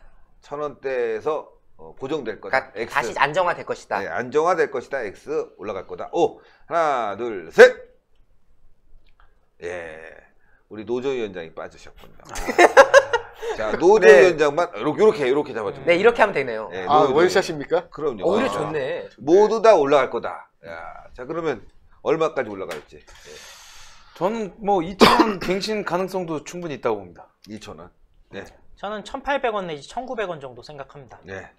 1,000원대에서 고정될 거다. 그러니까 X. 다시 안정화될 것이다. 네, 안정화될 것이다. X. 올라갈 거다. O. 하나, 둘, 셋. 예. 우리 노조 위원장이 빠지셨군요. 자, 노조 위원장만 이렇게 잡아줍니다. 네, 이렇게 하면 되네요. 네, 원샷입니까? 그럼요. 오히려 자, 좋네. 모두 다 올라갈 거다. 야, 자, 그러면 얼마까지 올라갈지. 저는 뭐 2,000원 갱신 가능성도 충분히 있다고 봅니다. 2,000원. 네. 저는 1,800원 내지 1,900원 정도 생각합니다. 네.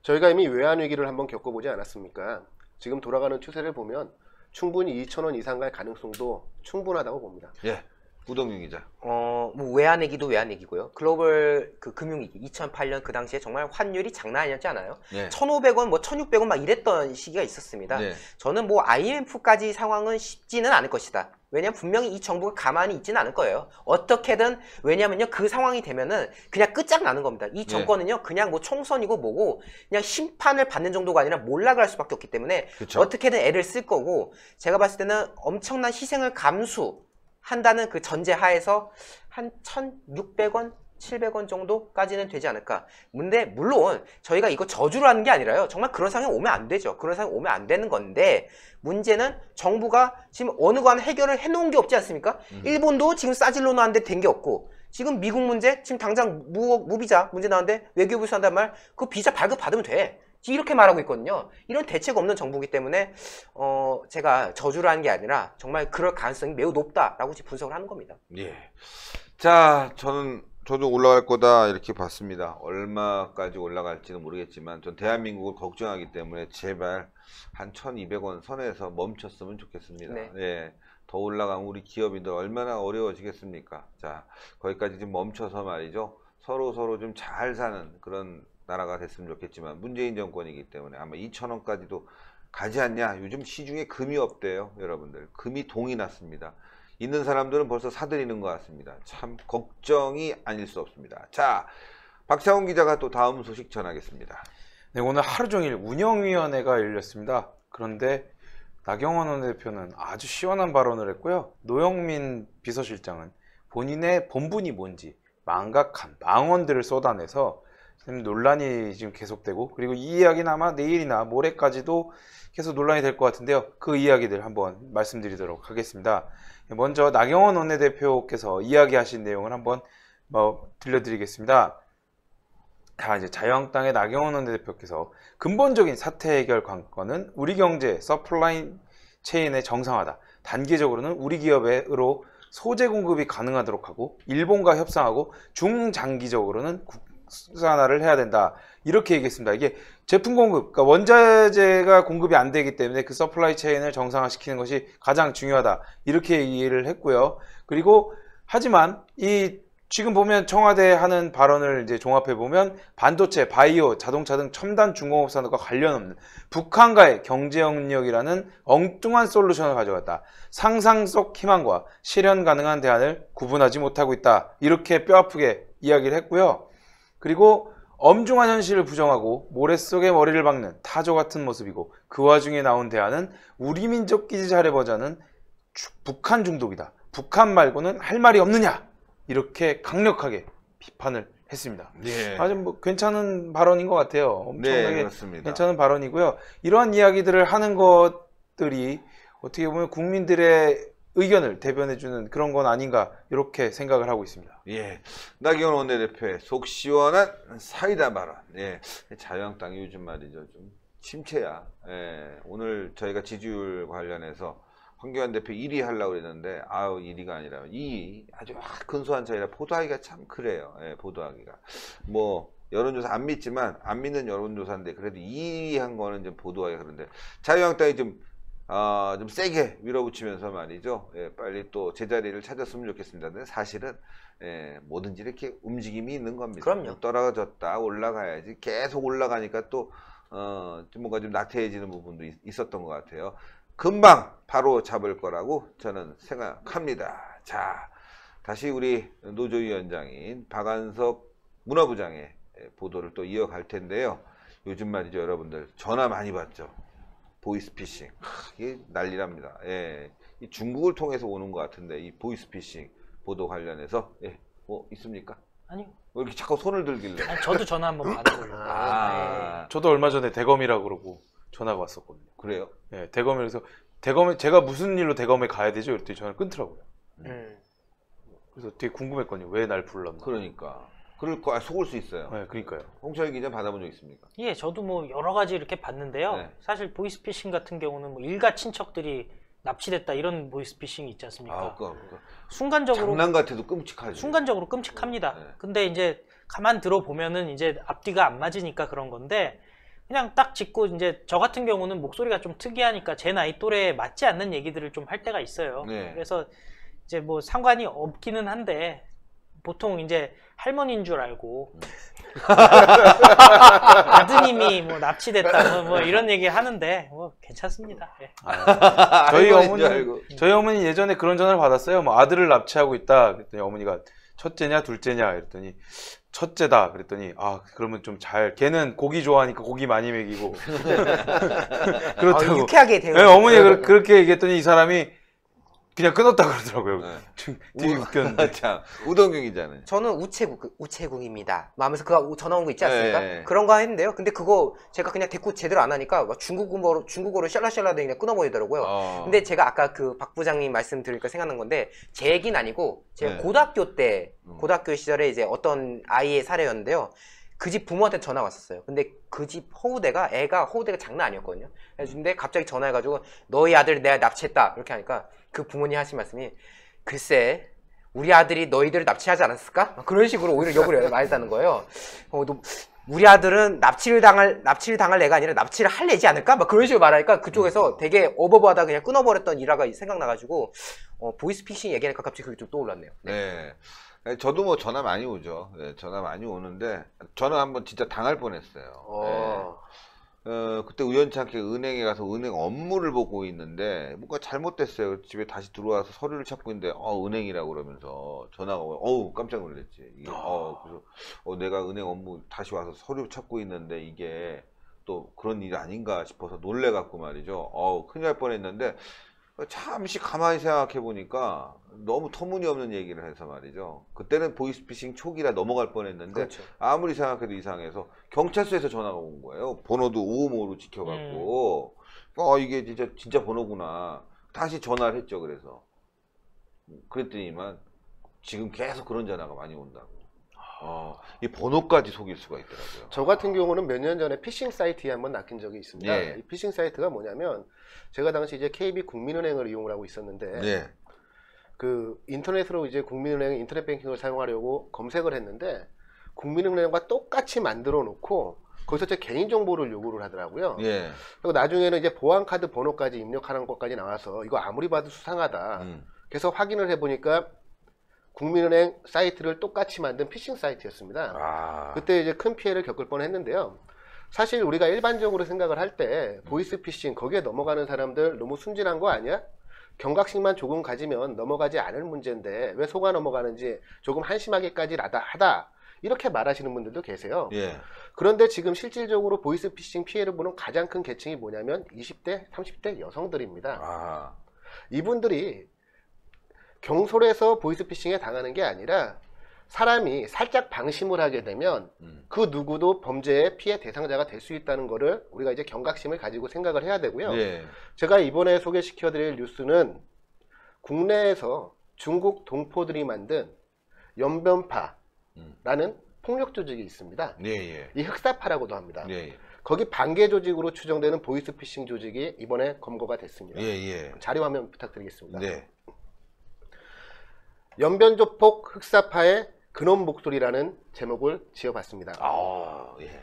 저희가 이미 외환 위기를 한번 겪어보지 않았습니까? 지금 돌아가는 추세를 보면 충분히 2,000원 이상 갈 가능성도 충분하다고 봅니다. 예. 우동윤 기자. 뭐 외환위기도 외환위기고요. 글로벌 그 금융위기 2008년 그 당시에 정말 환율이 장난 아니었지 않아요? 네. 1,500원, 뭐 1,600원 막 이랬던 시기가 있었습니다. 네. 저는 뭐 IMF까지 상황은 쉽지는 않을 것이다. 왜냐면 분명히 이 정부가 가만히 있지는 않을 거예요. 어떻게든 왜냐면요 그 상황이 되면은 그냥 끝장나는 겁니다. 이 정권은요 그냥 뭐 총선이고 뭐고 그냥 심판을 받는 정도가 아니라 몰락을 할 수밖에 없기 때문에 그쵸. 어떻게든 애를 쓸 거고 제가 봤을 때는 엄청난 희생을 감수한다는 그 전제 하에서 한 1,600원 700원 정도까지는 되지 않을까. 근데 물론 저희가 이거 저주를 하는 게 아니라요. 정말 그런 상황이 오면 안 되죠. 그런 상황이 오면 안 되는 건데 문제는 정부가 지금 어느 거 하나 해결을 해놓은 게 없지 않습니까? 일본도 지금 싸질러 나왔는데 된 게 없고 지금 미국 문제 지금 당장 무비자 문제 나왔는데 외교부에서 한단 말 그 비자 발급 받으면 돼. 이렇게 말하고 있거든요. 이런 대책 없는 정부이기 때문에 제가 저주를 하는 게 아니라 정말 그럴 가능성이 매우 높다라고 지금 분석을 하는 겁니다. 예. 자, 저도 올라갈 거다 이렇게 봤습니다. 얼마까지 올라갈지는 모르겠지만 전 대한민국을 걱정하기 때문에 제발 한 1,200원 선에서 멈췄으면 좋겠습니다. 네. 예. 더 올라가면 우리 기업인들 얼마나 어려워지겠습니까? 자, 거기까지 좀 멈춰서 말이죠. 서로 좀 잘 사는 그런 나라가 됐으면 좋겠지만 문재인 정권이기 때문에 아마 2,000원까지도 가지 않냐. 요즘 시중에 금이 없대요, 여러분들. 금이 동이 났습니다. 있는 사람들은 벌써 사들이는 것 같습니다. 참 걱정이 아닐 수 없습니다. 자, 박창훈 기자가 또 다음 소식 전하겠습니다. 네, 오늘 하루 종일 운영위원회가 열렸습니다. 그런데 나경원 원내대표는 아주 시원한 발언을 했고요. 노영민 비서실장은 본인의 본분이 뭔지 망각한 망언들을 쏟아내서 지금 논란이 지금 계속되고 그리고 이 이야기는 아마 내일이나 모레까지도 계속 논란이 될 것 같은데요. 그 이야기들 한번 말씀드리도록 하겠습니다. 먼저 나경원 원내대표께서 이야기하신 내용을 한번 들려드리겠습니다. 자, 이제 자유한국당의 나경원 원내대표께서 근본적인 사태 해결 관건은 우리 경제 서플라이 체인의 정상화다. 단기적으로는 우리 기업으로 소재 공급이 가능하도록 하고 일본과 협상하고 중장기적으로는 국산화를 해야 된다. 이렇게 얘기했습니다. 이게 제품 공급, 그러니까 원자재가 공급이 안 되기 때문에 그 서플라이 체인을 정상화시키는 것이 가장 중요하다. 이렇게 얘기를 했고요. 그리고 하지만 지금 보면 청와대 하는 발언을 이제 종합해 보면 반도체, 바이오, 자동차 등 첨단 중공업 산업과 관련 없는 북한과의 경제 영역이라는 엉뚱한 솔루션을 가져갔다. 상상 속 희망과 실현 가능한 대안을 구분하지 못하고 있다. 이렇게 뼈아프게 이야기를 했고요. 그리고 엄중한 현실을 부정하고 모래 속에 머리를 박는 타조 같은 모습이고 그 와중에 나온 대안은 우리 민족끼리 잘해보자는 북한 중독이다. 북한 말고는 할 말이 없느냐. 이렇게 강력하게 비판을 했습니다. 예. 아주 뭐 괜찮은 발언인 것 같아요. 엄청나게 네, 그렇습니다. 괜찮은 발언이고요. 이러한 이야기들을 하는 것들이 어떻게 보면 국민들의 의견을 대변해주는 그런 건 아닌가 이렇게 생각을 하고 있습니다. 예, 나경원 원내대표의 속 시원한 사이다 발언. 예, 자유한국당이 요즘 말이죠 좀 침체야. 예, 오늘 저희가 지지율 관련해서 황교안 대표 1위 하려고 그랬는데 1위가 아니라 2위 아주 근소한 차이라 보도하기가 참 그래요. 예, 보도하기가 뭐 여론조사 안 믿지만 안 믿는 여론조사인데 그래도 2위 한 거는 좀 보도하기가 그런데 자유한국당이 좀 세게 밀어붙이면서 말이죠. 예, 빨리 또 제자리를 찾았으면 좋겠습니다. 근데 사실은 뭐든지 이렇게 움직임이 있는 겁니다. 그럼요. 떨어졌다 올라가야지 계속 올라가니까 또 뭔가 좀 나태해지는 부분도 있었던 것 같아요. 금방 바로 잡을 거라고 저는 생각합니다. 자, 다시 우리 노조위원장인 박한석 문화부장의 보도를 또 이어갈 텐데요. 요즘 말이죠, 여러분들 전화 많이 받죠. 보이스피싱 이게 난리랍니다. 예, 이 중국을 통해서 오는 것 같은데 이 보이스피싱 보도 관련해서 뭐 있습니까? 아니요. 왜 이렇게 자꾸 손을 들길래? 아니, 저도 전화 한번 받아보려고. 저도 얼마 전에 대검이라고 그러고 전화가 왔었거든요. 그래요? 예, 대검에서 대검에 제가 무슨 일로 대검에 가야 되죠? 이랬더니 전화를 끊더라고요. 그래서 되게 궁금했거든요. 왜 날 불렀나? 그러니까 그럴 거 속을 수 있어요. 네, 그러니까요. 홍철 기자 받아본 적 있습니까? 예, 저도 뭐 여러 가지 이렇게 봤는데요. 네. 사실 보이스피싱 같은 경우는 뭐 일가 친척들이 납치됐다 이런 보이스피싱이 있지 않습니까? 순간적으로 장난 같아도 끔찍하죠. 순간적으로 끔찍합니다. 네. 근데 이제 가만 들어보면은 이제 앞뒤가 안 맞으니까 그런 건데 그냥 딱 짚고 이제 저 같은 경우는 목소리가 좀 특이하니까 제 나이 또래에 맞지 않는 얘기들을 좀 할 때가 있어요. 네. 그래서 이제 뭐 상관이 없기는 한데 보통 이제 할머니인 줄 알고 아드님이 뭐 납치됐다 뭐 이런 얘기 하는데 뭐 괜찮습니다. 예. 저희 어머니 예전에 그런 전화를 받았어요. 뭐 아들을 납치하고 있다. 그랬더니 어머니가 첫째냐 둘째냐 그랬더니 첫째다. 그랬더니 그러면 좀 걔는 고기 좋아하니까 고기 많이 먹이고 그렇다고 유쾌하게 대응. 네, 어머니가 그렇게 얘기했더니 이 사람이 그냥 끊었다 그러더라고요. 네. 되게 웃겼는데. 참 우동경이잖아요. 저는 우체국입니다. 하면서 그거 전화 온 거 있지 않습니까? 네. 그런 거 했는데요. 근데 그거 제가 그냥 대꾸 제대로 안 하니까 막 중국어로 샬라샬라 그냥 끊어버리더라고요. 근데 제가 아까 그 박 부장님 말씀 들으니까 생각난 건데 제 얘기는 아니고 제가 네. 고등학교 때 고등학교 시절에 이제 어떤 아이의 사례였는데요. 그 집 부모한테 전화가 왔었어요. 근데 그 집 애가 허우대가 장난 아니었거든요. 근데 갑자기 전화해가지고 너희 아들 내가 납치했다 이렇게 하니까 그 부모님 하신 말씀이 글쎄 우리 아들이 너희들을 납치하지 않았을까? 그런 식으로 오히려 욕을 많이 했다는 거예요. 우리 아들은 납치를 당할 애가 아니라 납치를 할 애지 않을까? 막 그런 식으로 말하니까 그쪽에서 되게 어버버하다 그냥 끊어버렸던 일화가 생각나가지고 보이스피싱 얘기하니까 갑자기 그게 좀 떠올랐네요. 네. 저도 뭐 전화 많이 오죠. 네, 전화 많이 오는데 저는 한번 진짜 당할 뻔했어요. 그때 우연찮게 은행에 가서 은행 업무를 보고 있는데 뭔가 잘못됐어요. 집에 다시 들어와서 서류를 찾고 있는데 은행이라고 그러면서 전화가 오고 깜짝 놀랐지. 이게, 그래서 내가 은행 업무 다시 와서 서류 찾고 있는데 이게 또 그런 일 아닌가 싶어서 놀래갖고 말이죠. 큰일 날 뻔했는데 잠시 가만히 생각해 보니까 너무 터무니없는 얘기를 해서 말이죠. 그때는 보이스피싱 초기라 넘어갈 뻔했는데 그렇죠. 아무리 생각해도 이상해서 경찰서에서 전화가 온 거예요. 번호도 555로 지켜갖고 이게 진짜 번호구나. 다시 전화를 했죠. 그랬더니만 지금 계속 그런 전화가 많이 온다고. 이 번호까지 속일 수가 있더라고요. 저 같은 경우는 몇 년 전에 피싱 사이트에 한번 낚인 적이 있습니다. 예. 이 피싱 사이트가 뭐냐면 제가 당시 이제 KB 국민은행을 이용을 하고 있었는데 네. 그 인터넷으로 이제 국민은행 인터넷 뱅킹을 사용하려고 검색을 했는데 국민은행과 똑같이 만들어 놓고 거기서 제 개인 정보를 요구를 하더라고요. 예. 그리고 나중에는 이제 보안카드 번호까지 입력하는 것까지 나와서 이거 아무리 봐도 수상하다. 그래서 확인을 해보니까 국민은행 사이트를 똑같이 만든 피싱 사이트였습니다. 그때 이제 큰 피해를 겪을 뻔했는데요. 사실 우리가 일반적으로 생각을 할 때 보이스 피싱 거기에 넘어가는 사람들 너무 순진한 거 아니야? 경각심만 조금 가지면 넘어가지 않을 문제인데 왜 속아 넘어가는지 조금 한심하게까지 하다 이렇게 말하시는 분들도 계세요. 예. 그런데 지금 실질적으로 보이스 피싱 피해를 보는 가장 큰 계층이 뭐냐면 20대, 30대 여성들입니다. 이분들이 경솔해서 보이스피싱에 당하는 게 아니라 사람이 살짝 방심을 하게 되면 그 누구도 범죄의 피해 대상자가 될 수 있다는 거를 우리가 이제 경각심을 가지고 생각을 해야 되고요. 예. 제가 이번에 소개시켜 드릴 뉴스는 국내에서 중국 동포들이 만든 연변파라는 폭력 조직이 있습니다. 예. 이 흑사파라고도 합니다. 예. 거기 반개 조직으로 추정되는 보이스피싱 조직이 이번에 검거가 됐습니다. 예. 자료 화면 부탁드리겠습니다. 네. 연변조폭 흑사파의 근원 목소리라는 제목을 지어봤습니다. 예.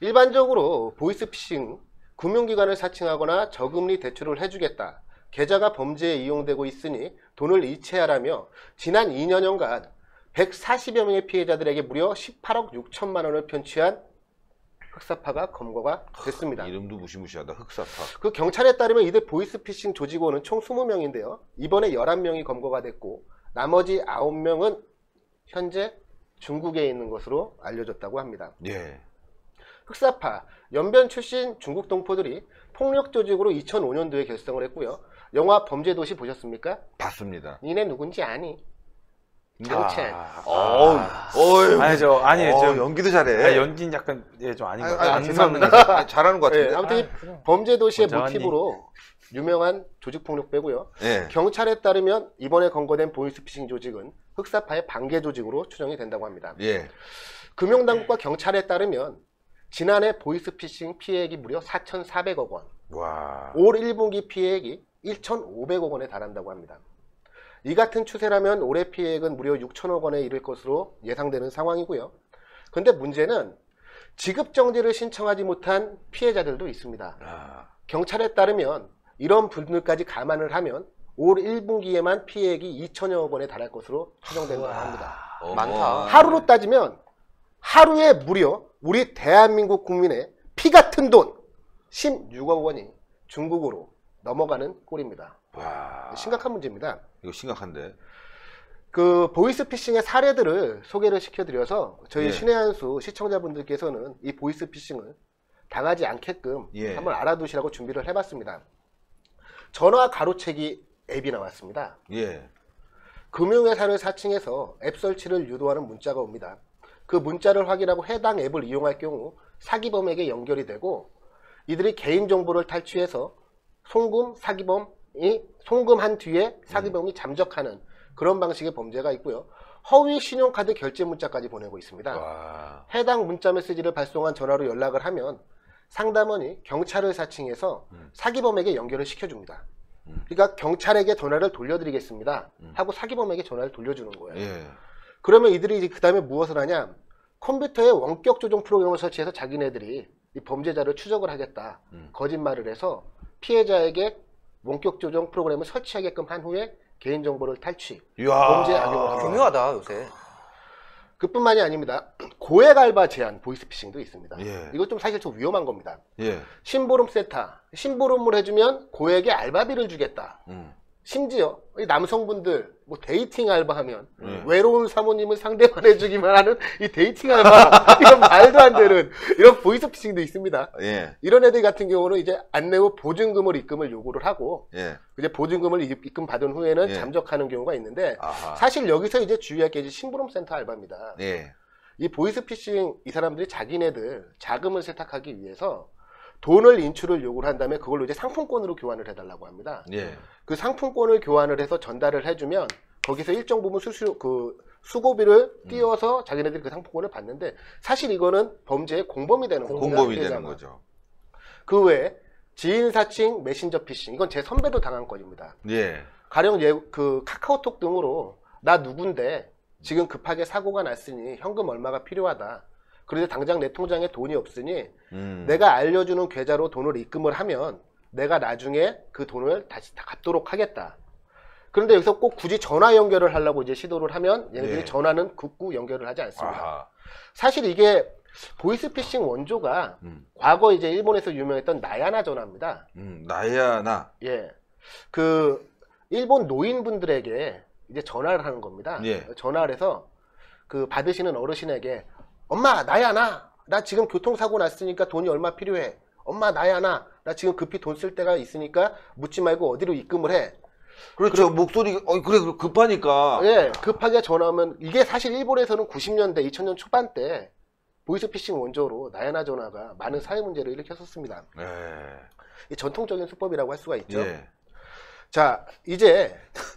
일반적으로 보이스피싱, 금융기관을 사칭하거나 저금리 대출을 해주겠다. 계좌가 범죄에 이용되고 있으니 돈을 이체하라며 지난 2년여간 140여 명의 피해자들에게 무려 18억 6천만 원을 편취한 흑사파가 검거가 됐습니다. 이름도 무시무시하다. 흑사파. 그 경찰에 따르면 이들 보이스피싱 조직원은 총 20명인데요. 이번에 11명이 검거가 됐고 나머지 9명은 현재 중국에 있는 것으로 알려졌다고 합니다. 예. 흑사파, 연변 출신 중국 동포들이 폭력 조직으로 2005년도에 결성을 했고요. 영화 범죄도시 보셨습니까? 봤습니다. 니네 누군지 아니? 경찰. 아니죠. 연기도 잘해. 연기는 약간 좀 아닌 것 아니, 같아요. 죄송합니다. 잘하는 것 같은데. 네, 아무튼 이 범죄도시의 먼저 모티브로 유명한 조직폭력배고요. 예. 경찰에 따르면 이번에 검거된 보이스피싱 조직은 흑사파의 반개 조직으로 추정이 된다고 합니다. 예. 금융당국과 경찰에 따르면 지난해 보이스피싱 피해액이 무려 4,400억 원, 와. 올 1분기 피해액이 1,500억 원에 달한다고 합니다. 이 같은 추세라면 올해 피해액은 무려 6천억 원에 이를 것으로 예상되는 상황이고요. 그런데 문제는 지급정지를 신청하지 못한 피해자들도 있습니다. 경찰에 따르면 이런 분들까지 감안을 하면 올 1분기에만 피해액이 2천여억 원에 달할 것으로 추정된다고 합니다. 많다. 하루로 따지면 하루에 무려 우리 대한민국 국민의 피 같은 돈 16억 원이 중국으로 넘어가는 꼴입니다. 와. 심각한 문제입니다. 이거 심각한데. 그 보이스피싱의 사례들을 소개를 시켜드려서 저희 예. 신의 한수 시청자분들께서는 이 보이스피싱을 당하지 않게끔 예. 한번 알아두시라고 준비를 해봤습니다. 전화 가로채기 앱이 나왔습니다. 예. 금융회사를 사칭해서 앱 설치를 유도하는 문자가 옵니다. 그 문자를 확인하고 해당 앱을 이용할 경우 사기범에게 연결이 되고 이들이 개인정보를 탈취해서 송금한 뒤에 사기범이 잠적하는 그런 방식의 범죄가 있고요. 허위 신용카드 결제 문자까지 보내고 있습니다. 와. 해당 문자 메시지를 발송한 전화로 연락을 하면 상담원이 경찰을 사칭해서 사기범에게 연결을 시켜줍니다. 그러니까 경찰에게 전화를 돌려드리겠습니다 하고 사기범에게 전화를 돌려주는 거예요. 예. 그러면 이들이 이제 그 다음에 무엇을 하냐, 컴퓨터에 원격 조종 프로그램을 설치해서 자기네들이 이 범죄자를 추적을 하겠다 거짓말을 해서 피해자에게 원격 조종 프로그램을 설치하게끔 한 후에 개인정보를 탈취, 이야. 범죄에 악용을 합니다. 교묘하다 요새. 그뿐만이 아닙니다. 고액 알바 제한 보이스피싱도 있습니다. 예. 이거 좀 사실 좀 위험한 겁니다. 예. 심부름 세타, 심부름을 해주면 고액의 알바비를 주겠다. 심지어 이 남성분들 뭐 데이팅 알바하면 외로운 사모님을 상대만 해주기만 하는 이 데이팅 알바 이건 말도 안 되는 이런 보이스피싱도 있습니다. 예. 이런 애들 같은 경우는 이제 안 내고 보증금을 입금을 요구를 하고 예. 이제 보증금을 입금 받은 후에는 예. 잠적하는 경우가 있는데 아하. 사실 여기서 이제 주의할 게 이제 심부름 센터 알바입니다. 예. 이 보이스피싱 이 사람들이 자기네들 자금을 세탁하기 위해서 돈을 인출을 요구를 한 다음에 그걸로 이제 상품권으로 교환을 해달라고 합니다. 예. 그 상품권을 교환을 해서 전달을 해주면 거기서 일정 부분 수고비를 띄워서 자기네들이 그 상품권을 받는데 사실 이거는 범죄의 공범이 되는 겁니다. 공범이 피해자가. 되는 거죠. 그 외에 지인 사칭 메신저 피싱 이건 제 선배도 당한 건입니다. 예. 가령 그 카카오톡 등으로 나 누군데 지금 급하게 사고가 났으니 현금 얼마가 필요하다. 그런데 당장 내 통장에 돈이 없으니 내가 알려주는 계좌로 돈을 입금을 하면 내가 나중에 그 돈을 다시 다 갚도록 하겠다. 그런데 여기서 꼭 굳이 전화 연결을 하려고 이제 시도를 하면 얘네들이 예. 전화는 긋고 연결을 하지 않습니다. 아하. 사실 이게 보이스피싱 원조가 과거 이제 일본에서 유명했던 나야나 전화입니다. 나야 나. 예. 그 일본 노인분들에게 이제 전화를 하는 겁니다. 예. 전화를 해서 그 받으시는 어르신에게 엄마 나야 나 지금 교통사고 났으니까 돈이 얼마 필요해. 엄마 나야 나 지금 급히 돈 쓸 데가 있으니까 묻지 말고 어디로 입금을 해. 그렇죠. 목소리 그래 급하니까. 예, 급하게 전화하면 이게 사실 일본에서는 90년대 2000년 초반 때 보이스피싱 원조로 나야나 전화가 많은 사회 문제를 일으켰었습니다. 예. 이 전통적인 수법이라고 할 수가 있죠. 예. 자, 이제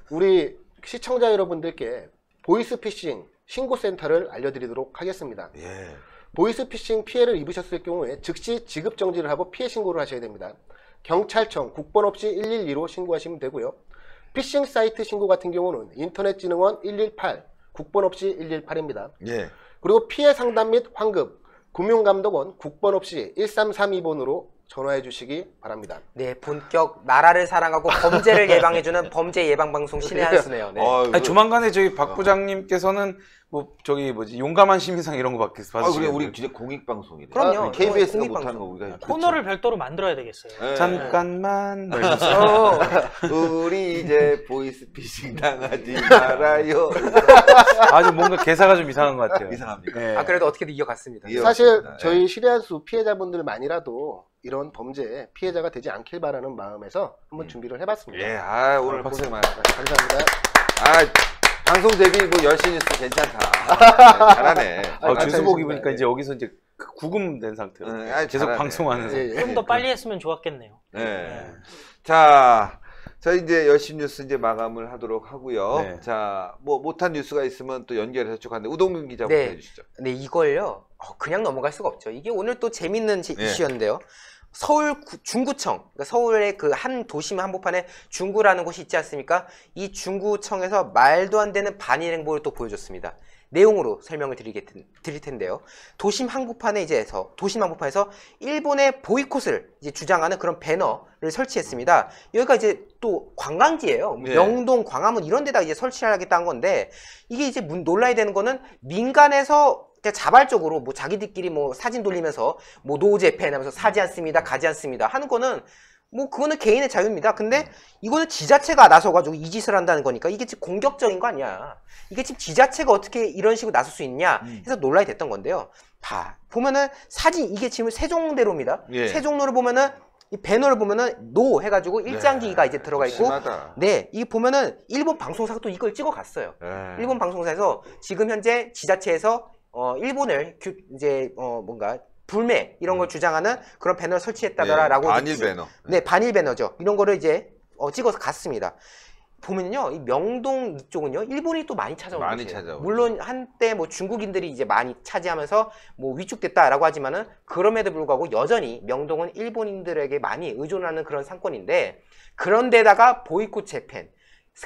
우리 시청자 여러분들께 보이스피싱 신고센터를 알려드리도록 하겠습니다. 예. 보이스피싱 피해를 입으셨을 경우에 즉시 지급정지를 하고 피해 신고를 하셔야 됩니다. 경찰청 국번 없이 112로 신고하시면 되고요. 피싱 사이트 신고 같은 경우는 인터넷진흥원 118, 국번 없이 118입니다. 예. 그리고 피해 상담 및 환급, 금융감독원 국번 없이 1332번으로 전화해 주시기 바랍니다. 네, 본격 나라를 사랑하고 범죄를 예방해주는 범죄 예방 방송 신의 한 수네요. 네. 아니, 조만간에 저기 박 부장님께서는 뭐 저기 뭐지 용감한 시민상 이런 거 그래 받으시겠네요. 우리 진짜 공익 방송이네. 그럼요. KBS가 공익 못하는 거 방송. 우리가 코너를 별도로 만들어야 되겠어요. 예. 잠깐만 뭐 이러면서. 우리 이제 보이스피싱 당하지 말아요. 아주 뭔가 개사가 좀 이상한 것 같아요. 이상합니까? 네. 아, 그래도 어떻게든 이어갔습니다. 이어- 사실 이해왔습니다. 저희 시리아수 피해자분들만이라도 이런 범죄에 피해자가 되지 않길 바라는 마음에서 한번 준비를 해봤습니다. 예. 아 오늘 고생 많았다. 감사합니다. 아 방송 대비 뭐 열심히 뉴스 괜찮다. 네, 잘하네. 주수복 감사합니다. 입으니까 이제 여기서 이제 구금된 상태로 계속 잘하네. 방송하는. 예, 예. 좀 더 빨리 했으면 좋았겠네요. 네. 자, 이제 열심히 뉴스 이제 마감을 하도록 하고요. 네. 자, 뭐 못한 뉴스가 있으면 또 연결해서 쭉 하는데 우동근 기자부터 네. 해주시죠. 네, 이걸요. 그냥 넘어갈 수가 없죠. 이게 오늘 또 재밌는 네. 이슈였는데요. 서울 중구청, 그러니까 서울의 그 한 도심 한복판에 중구라는 곳이 있지 않습니까? 이 중구청에서 말도 안 되는 반일 행보를 또 보여줬습니다. 내용으로 설명을 드릴 텐데요. 도심 한복판에서 일본의 보이콧을 이제 주장하는 그런 배너를 설치했습니다. 여기가 이제 또 관광지예요. 네. 명동, 광화문 이런 데다 이제 설치를 하겠다는 건데 이게 이제 놀라야 되는 거는 민간에서 그냥 자발적으로 뭐 자기들끼리 뭐 사진 돌리면서 뭐 노제팬 하면서 사지 않습니다, 가지 않습니다 하는 거는 뭐 그거는 개인의 자유입니다. 근데 이거는 지자체가 나서가지고 이 짓을 한다는 거니까 이게 지금 공격적인 거 아니야. 이게 지금 지자체가 어떻게 이런 식으로 나설 수 있냐 해서 논란이 됐던 건데요. 보면은 사진 이게 지금 세종대로입니다. 예. 세종로를 보면은 이 배너를 보면은 노 해가지고 일장기가 이제 들어가 있고, 심하다. 네, 이 보면은 일본 방송사가 또 이걸 찍어 갔어요. 일본 방송사에서 지금 현재 지자체에서 일본을 이제 뭔가 불매 이런 걸 주장하는 그런 배너를 설치했다라고 반일 배너. 네, 반일 배너죠. 이런 거를 이제 찍어서 갔습니다. 보면요, 이 명동 이쪽은요, 일본이 또 많이 찾아오는 많이 곳이에요. 찾아오죠. 물론 한때 뭐 중국인들이 이제 많이 차지하면서 뭐 위축됐다라고 하지만은 그럼에도 불구하고 여전히 명동은 일본인들에게 많이 의존하는 그런 상권인데, 그런데다가 보이콧 재팬,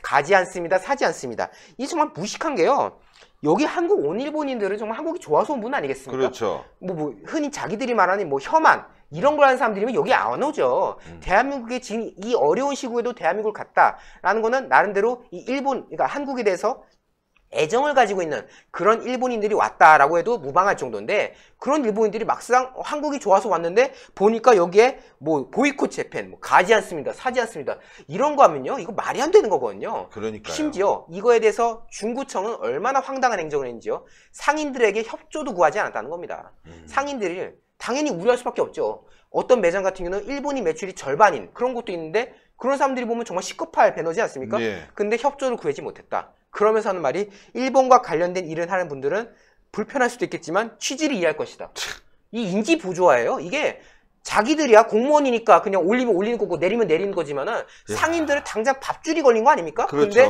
가지 않습니다, 사지 않습니다. 이 정말 무식한 게요. 여기 한국 온 일본인들은 정말 한국이 좋아서 온 분 아니겠습니까? 그렇죠. 뭐 흔히 자기들이 말하는 뭐 혐한 이런 걸 하는 사람들이면 여기 안 오죠. 대한민국에 지금 이 어려운 시국에도 대한민국을 갔다라는 거는 나름대로 이 일본, 그러니까 한국에 대해서 애정을 가지고 있는 그런 일본인들이 왔다라고 해도 무방할 정도인데, 그런 일본인들이 막상 한국이 좋아서 왔는데 보니까 여기에 뭐 보이콧 재팬, 뭐 가지 않습니다, 사지 않습니다 이런 거 하면요, 이거 말이 안 되는 거거든요. 그러니까요. 심지어 이거에 대해서 중구청은 얼마나 황당한 행정을 했는지요. 상인들에게 협조도 구하지 않았다는 겁니다. 상인들이 당연히 우려할 수밖에 없죠. 어떤 매장 같은 경우는 일본인 매출이 절반인 그런 것도 있는데, 그런 사람들이 보면 정말 시급할 배너지 않습니까? 네. 근데 협조를 구하지 못했다. 그러면서 하는 말이, 일본과 관련된 일을 하는 분들은 불편할 수도 있겠지만 취지를 이해할 것이다. 이 인지 부조화예요. 이게 자기들이야 공무원이니까 그냥 올리면 올리는 거고 내리면 내리는 거지만은, 상인들은 당장 밥줄이 걸린 거 아닙니까? 그렇죠. 근데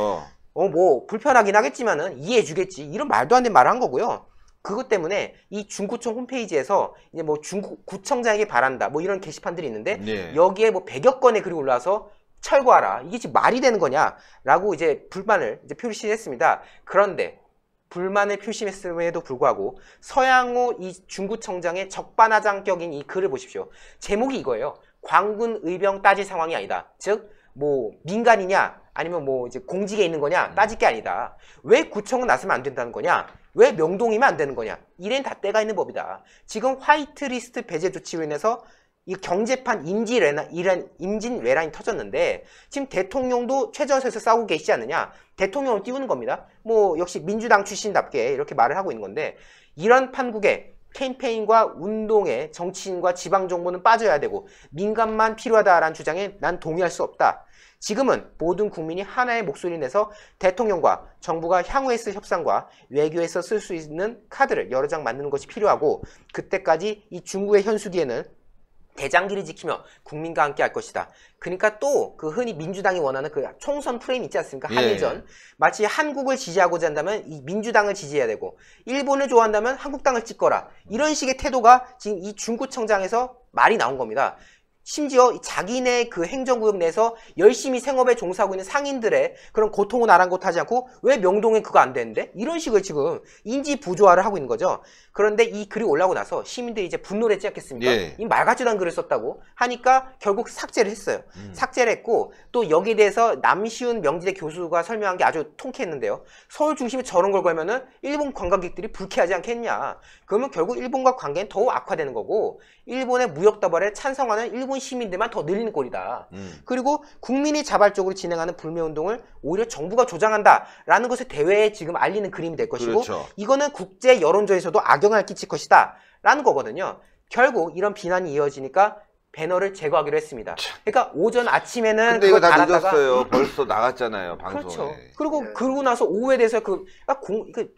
뭐 불편하긴 하겠지만은 이해해 주겠지, 이런 말도 안 되는 말을 한 거고요. 그것 때문에 이 중구청 홈페이지에서 이제 뭐 중구청장에게 바란다 뭐 이런 게시판들이 있는데, 네. 여기에 뭐 100여 건의 글이 올라와서 철거하라, 이게 지금 말이 되는 거냐라고 이제 불만을 이제 표시했습니다. 그런데 불만을 표시했음에도 불구하고 서양호 이 중구청장의 적반하장격인 이 글을 보십시오. 제목이 이거예요. 광군 의병 따질 상황이 아니다. 즉 뭐 민간이냐 아니면 뭐 이제 공직에 있는 거냐 따질 게 아니다. 왜 구청은 나서면 안 된다는 거냐? 왜 명동이면 안 되는 거냐? 이래는 다 때가 있는 법이다. 지금 화이트리스트 배제 조치로 인해서 이 경제판 임진왜란이 터졌는데, 지금 대통령도 최저에서 싸우고 계시지 않느냐? 대통령을 띄우는 겁니다. 뭐 역시 민주당 출신답게 이렇게 말을 하고 있는 건데, 이런 판국에 캠페인과 운동에 정치인과 지방정부는 빠져야 되고 민간만 필요하다라는 주장에 난 동의할 수 없다. 지금은 모든 국민이 하나의 목소리를 내서 대통령과 정부가 향후에 쓸 협상과 외교에서 쓸 수 있는 카드를 여러 장 만드는 것이 필요하고, 그때까지 이 중국의 현수기에는 대장기를 지키며 국민과 함께 할 것이다. 그러니까 또 그 흔히 민주당이 원하는 그 총선 프레임 있지 않습니까? 한일전. 마치 한국을 지지하고자 한다면 이 민주당을 지지해야 되고, 일본을 좋아한다면 한국당을 찍거라. 이런 식의 태도가 지금 이 중구청장에서 말이 나온 겁니다. 심지어 자기네 그 행정구역 내에서 열심히 생업에 종사하고 있는 상인들의 그런 고통을 아랑곳하지 않고, 왜 명동에 그거 안 되는데? 이런 식으로 지금 인지 부조화를 하고 있는 거죠. 그런데 이 글이 올라오고 나서 시민들이 이제 분노를 했지 않겠습니까? 예. 이 말 같지도 않은 글을 썼다고 하니까 결국 삭제를 했어요. 삭제를 했고, 또 여기에 대해서 남시훈 명지대 교수가 설명한 게 아주 통쾌했는데요. 서울 중심에 저런 걸 걸면은 일본 관광객들이 불쾌하지 않겠냐. 그러면 결국 일본과 관계는 더욱 악화되는 거고, 일본의 무역 도발에 찬성하는 일본 시민들만 더 늘리는 꼴이다. 그리고 국민이 자발적으로 진행하는 불매운동을 오히려 정부가 조장한다라는 것을 대외에 지금 알리는 그림이 될 것이고, 그렇죠. 이거는 국제 여론조에서도 악영향을 끼칠 것이다 라는 거거든요. 결국 이런 비난이 이어지니까 배너를 제거하기로 했습니다. 그러니까 오전 아침에는 근데 이거 그걸 다 달았다가, 늦었어요. 벌써 나갔잖아요, 방송에. 그렇죠. 그리고 그러고 나서 오후에 돼서 그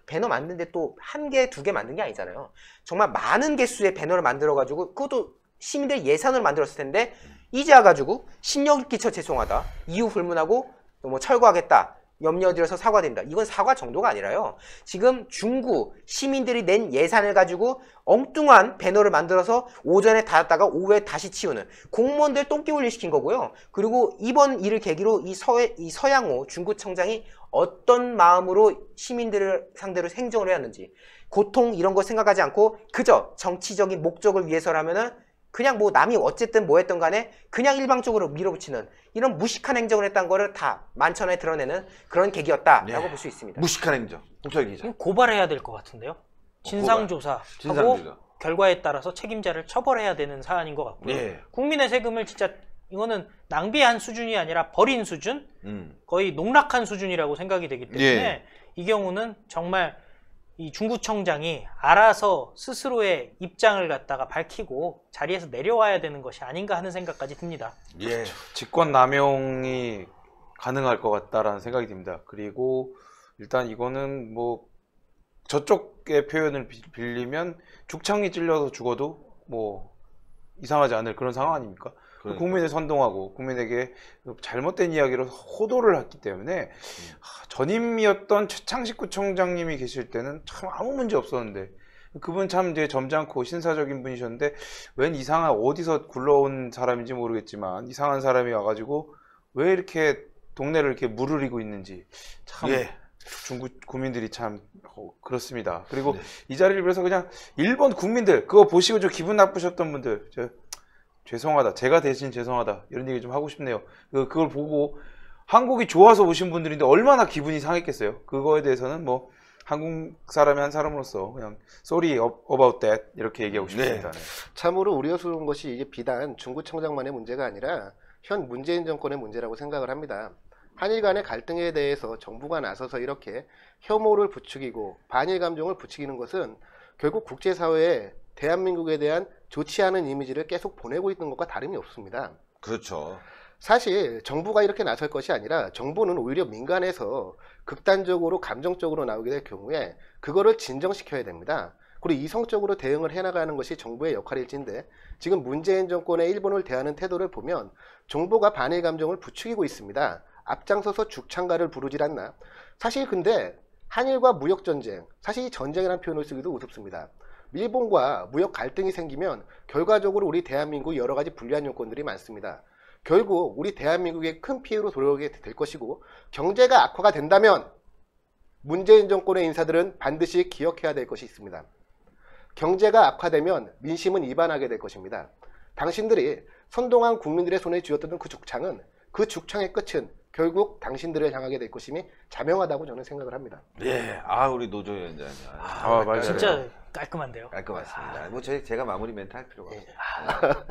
배너 만드는데 또 한 개, 두 개 만든 게 아니잖아요. 정말 많은 개수의 배너를 만들어가지고, 그것도 시민들 예산으로 만들었을 텐데, 이제 와가지고 신경을 끼쳐 죄송하다, 이유 불문하고 뭐 철거하겠다, 염려들어서 사과된다. 이건 사과 정도가 아니라요. 지금 중구 시민들이 낸 예산을 가지고 엉뚱한 배너를 만들어서 오전에 닫았다가 오후에 다시 치우는, 공무원들 똥개 훈련 시킨 거고요. 그리고 이번 일을 계기로 이 서양호 중구청장이 어떤 마음으로 시민들을 상대로 행정을 해왔는지, 고통 이런 거 생각하지 않고 그저 정치적인 목적을 위해서라면은 그냥 뭐 남이 어쨌든 뭐 했던 간에 그냥 일방적으로 밀어붙이는 이런 무식한 행정을 했다는 거를 다 만천하에 드러내는 그런 계기였다라고 볼 수 있습니다. 무식한 행정. 홍철 기자. 고발해야 될 것 같은데요. 진상조사하고 진상조사. 결과에 따라서 책임자를 처벌해야 되는 사안인 것 같고요. 예. 국민의 세금을 진짜 이거는 낭비한 수준이 아니라 버린 수준, 거의 농락한 수준이라고 생각이 되기 때문에 예. 이 경우는 정말 이 중구청장이 알아서 스스로의 입장을 갖다가 밝히고 자리에서 내려와야 되는 것이 아닌가 하는 생각까지 듭니다. 예. 직권 남용이 가능할 것 같다라는 생각이 듭니다. 그리고 일단 이거는 뭐 저쪽의 표현을 빌리면 죽창이 찔려서 죽어도 뭐 이상하지 않을 그런 상황 아닙니까? 그러니까. 국민을 선동하고 국민에게 잘못된 이야기로 호도를 했기 때문에 전임이었던 최창식 구청장님이 계실 때는 참 아무 문제 없었는데 그분 참 이제 점잖고 신사적인 분이셨는데 웬 이상한 어디서 굴러온 사람인지 모르겠지만 이상한 사람이 와가지고 왜 이렇게 동네를 이렇게 무르리고 있는지 참 예. 중국 국민들이 참 그렇습니다. 그리고 이 자리를 빌어서 그냥 일본 국민들 그거 보시고 좀 기분 나쁘셨던 분들 죄송하다. 제가 대신 죄송하다. 이런 얘기 좀 하고 싶네요. 그걸 보고 한국이 좋아서 오신 분들인데 얼마나 기분이 상했겠어요. 그거에 대해서는 뭐 한국 사람이 한 사람으로서 그냥 sorry about that 이렇게 얘기하고 싶습니다. 네. 참으로 우려스러운 것이 이게 비단 중구청장만의 문제가 아니라 현 문재인 정권의 문제라고 생각을 합니다. 한일 간의 갈등에 대해서 정부가 나서서 이렇게 혐오를 부추기고 반일 감정을 부추기는 것은 결국 국제사회에 대한민국에 대한 좋지 않은 이미지를 계속 보내고 있는 것과 다름이 없습니다. 그렇죠. 사실 정부가 이렇게 나설 것이 아니라 정부는 오히려 민간에서 극단적으로 감정적으로 나오게 될 경우에 그거를 진정시켜야 됩니다. 그리고 이성적으로 대응을 해나가는 것이 정부의 역할일진데 지금 문재인 정권의 일본을 대하는 태도를 보면 정부가 반일 감정을 부추기고 있습니다. 앞장서서 죽창가를 부르질 않나. 사실 근데 한일과 무역전쟁, 사실 이 전쟁이라는 표현을 쓰기도 우습습니다. 일본과 무역 갈등이 생기면 결과적으로 우리 대한민국 여러 가지 불리한 요건들이 많습니다. 결국 우리 대한민국에 큰 피해로 돌아오게 될 것이고 경제가 악화가 된다면 문재인 정권의 인사들은 반드시 기억해야 될 것이 있습니다. 경제가 악화되면 민심은 이반하게 될 것입니다. 당신들이 선동한 국민들의 손에 쥐었던 그 죽창은 그 죽창의 끝은 결국 당신들을 향하게 될 것임이 자명하다고 저는 생각을 합니다. 예. 우리 노조위원장님. 맞아요. 진짜 깔끔한데요. 깔끔하십니다. 뭐 제가 마무리 멘트 할 필요가 없어요.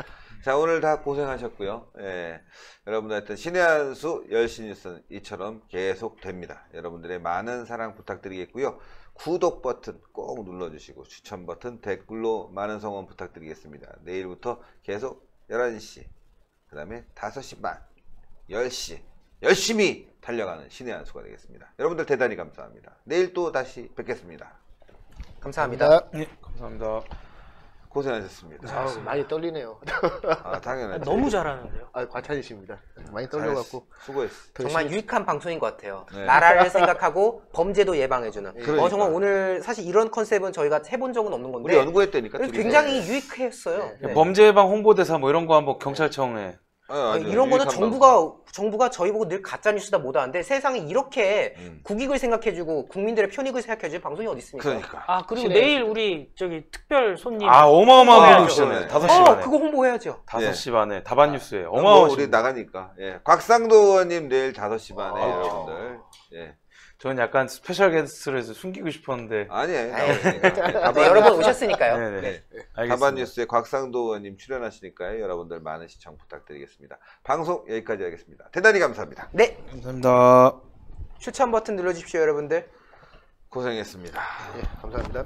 자, 오늘 다 고생하셨고요. 예. 여러분들 하여튼 신의 한수 10시 뉴스는 이처럼 계속 됩니다. 여러분들의 많은 사랑 부탁드리겠고요. 구독 버튼 꼭 눌러주시고 추천 버튼 댓글로 많은 성원 부탁드리겠습니다. 내일부터 계속 11시 그 다음에 5시 반 10시 열심히 달려가는 신의 한수가 되겠습니다. 여러분들 대단히 감사합니다. 내일 또 다시 뵙겠습니다. 감사합니다. 네, 감사합니다. 고생하셨습니다. 많이 떨리네요. 당연하죠. 너무 잘하는데요. 과찬이십니다. 많이 떨려갖고. 수고했어. 정말 유익한 방송인 것 같아요. 네. 나라를 생각하고 범죄도 예방해주는. 그러니까. 정말 오늘 사실 이런 컨셉은 저희가 해본 적은 없는 건데 우리 연구했다니까. 그래서 둘이서. 굉장히 유익했어요. 네. 범죄 예방 홍보대사 뭐 이런 거 한번 경찰청에 이런 거는 정부가 저희 보고 늘 가짜 뉴스다 못하는데 세상에 이렇게 국익을 생각해주고 국민들의 편익을 생각해줄 방송이 어디 있습니까? 그러니까. 그리고 신의 내일 우리 저기 특별 손님 어마어마한 해야죠. 분이시잖아요. 5시 반에. 그거 홍보해야죠. 5시 반에 다반 뉴스에 뭐 어마어마하신 우리 나가니까. 예. 곽상도 의원님 내일 5시 반에 여러분들. 예. 저는 약간 스페셜 게스트를 해서 숨기고 싶었는데 아니에요. 네, 여러분 오셨으니까요. 네네. 네. 알겠습니다. 가반 뉴스에 곽상도 의원님 출연하시니까요. 여러분들 많은 시청 부탁드리겠습니다. 방송 여기까지 하겠습니다. 대단히 감사합니다. 네, 감사합니다. 추천 버튼 눌러주십시오, 여러분들. 고생했습니다. 감사합니다.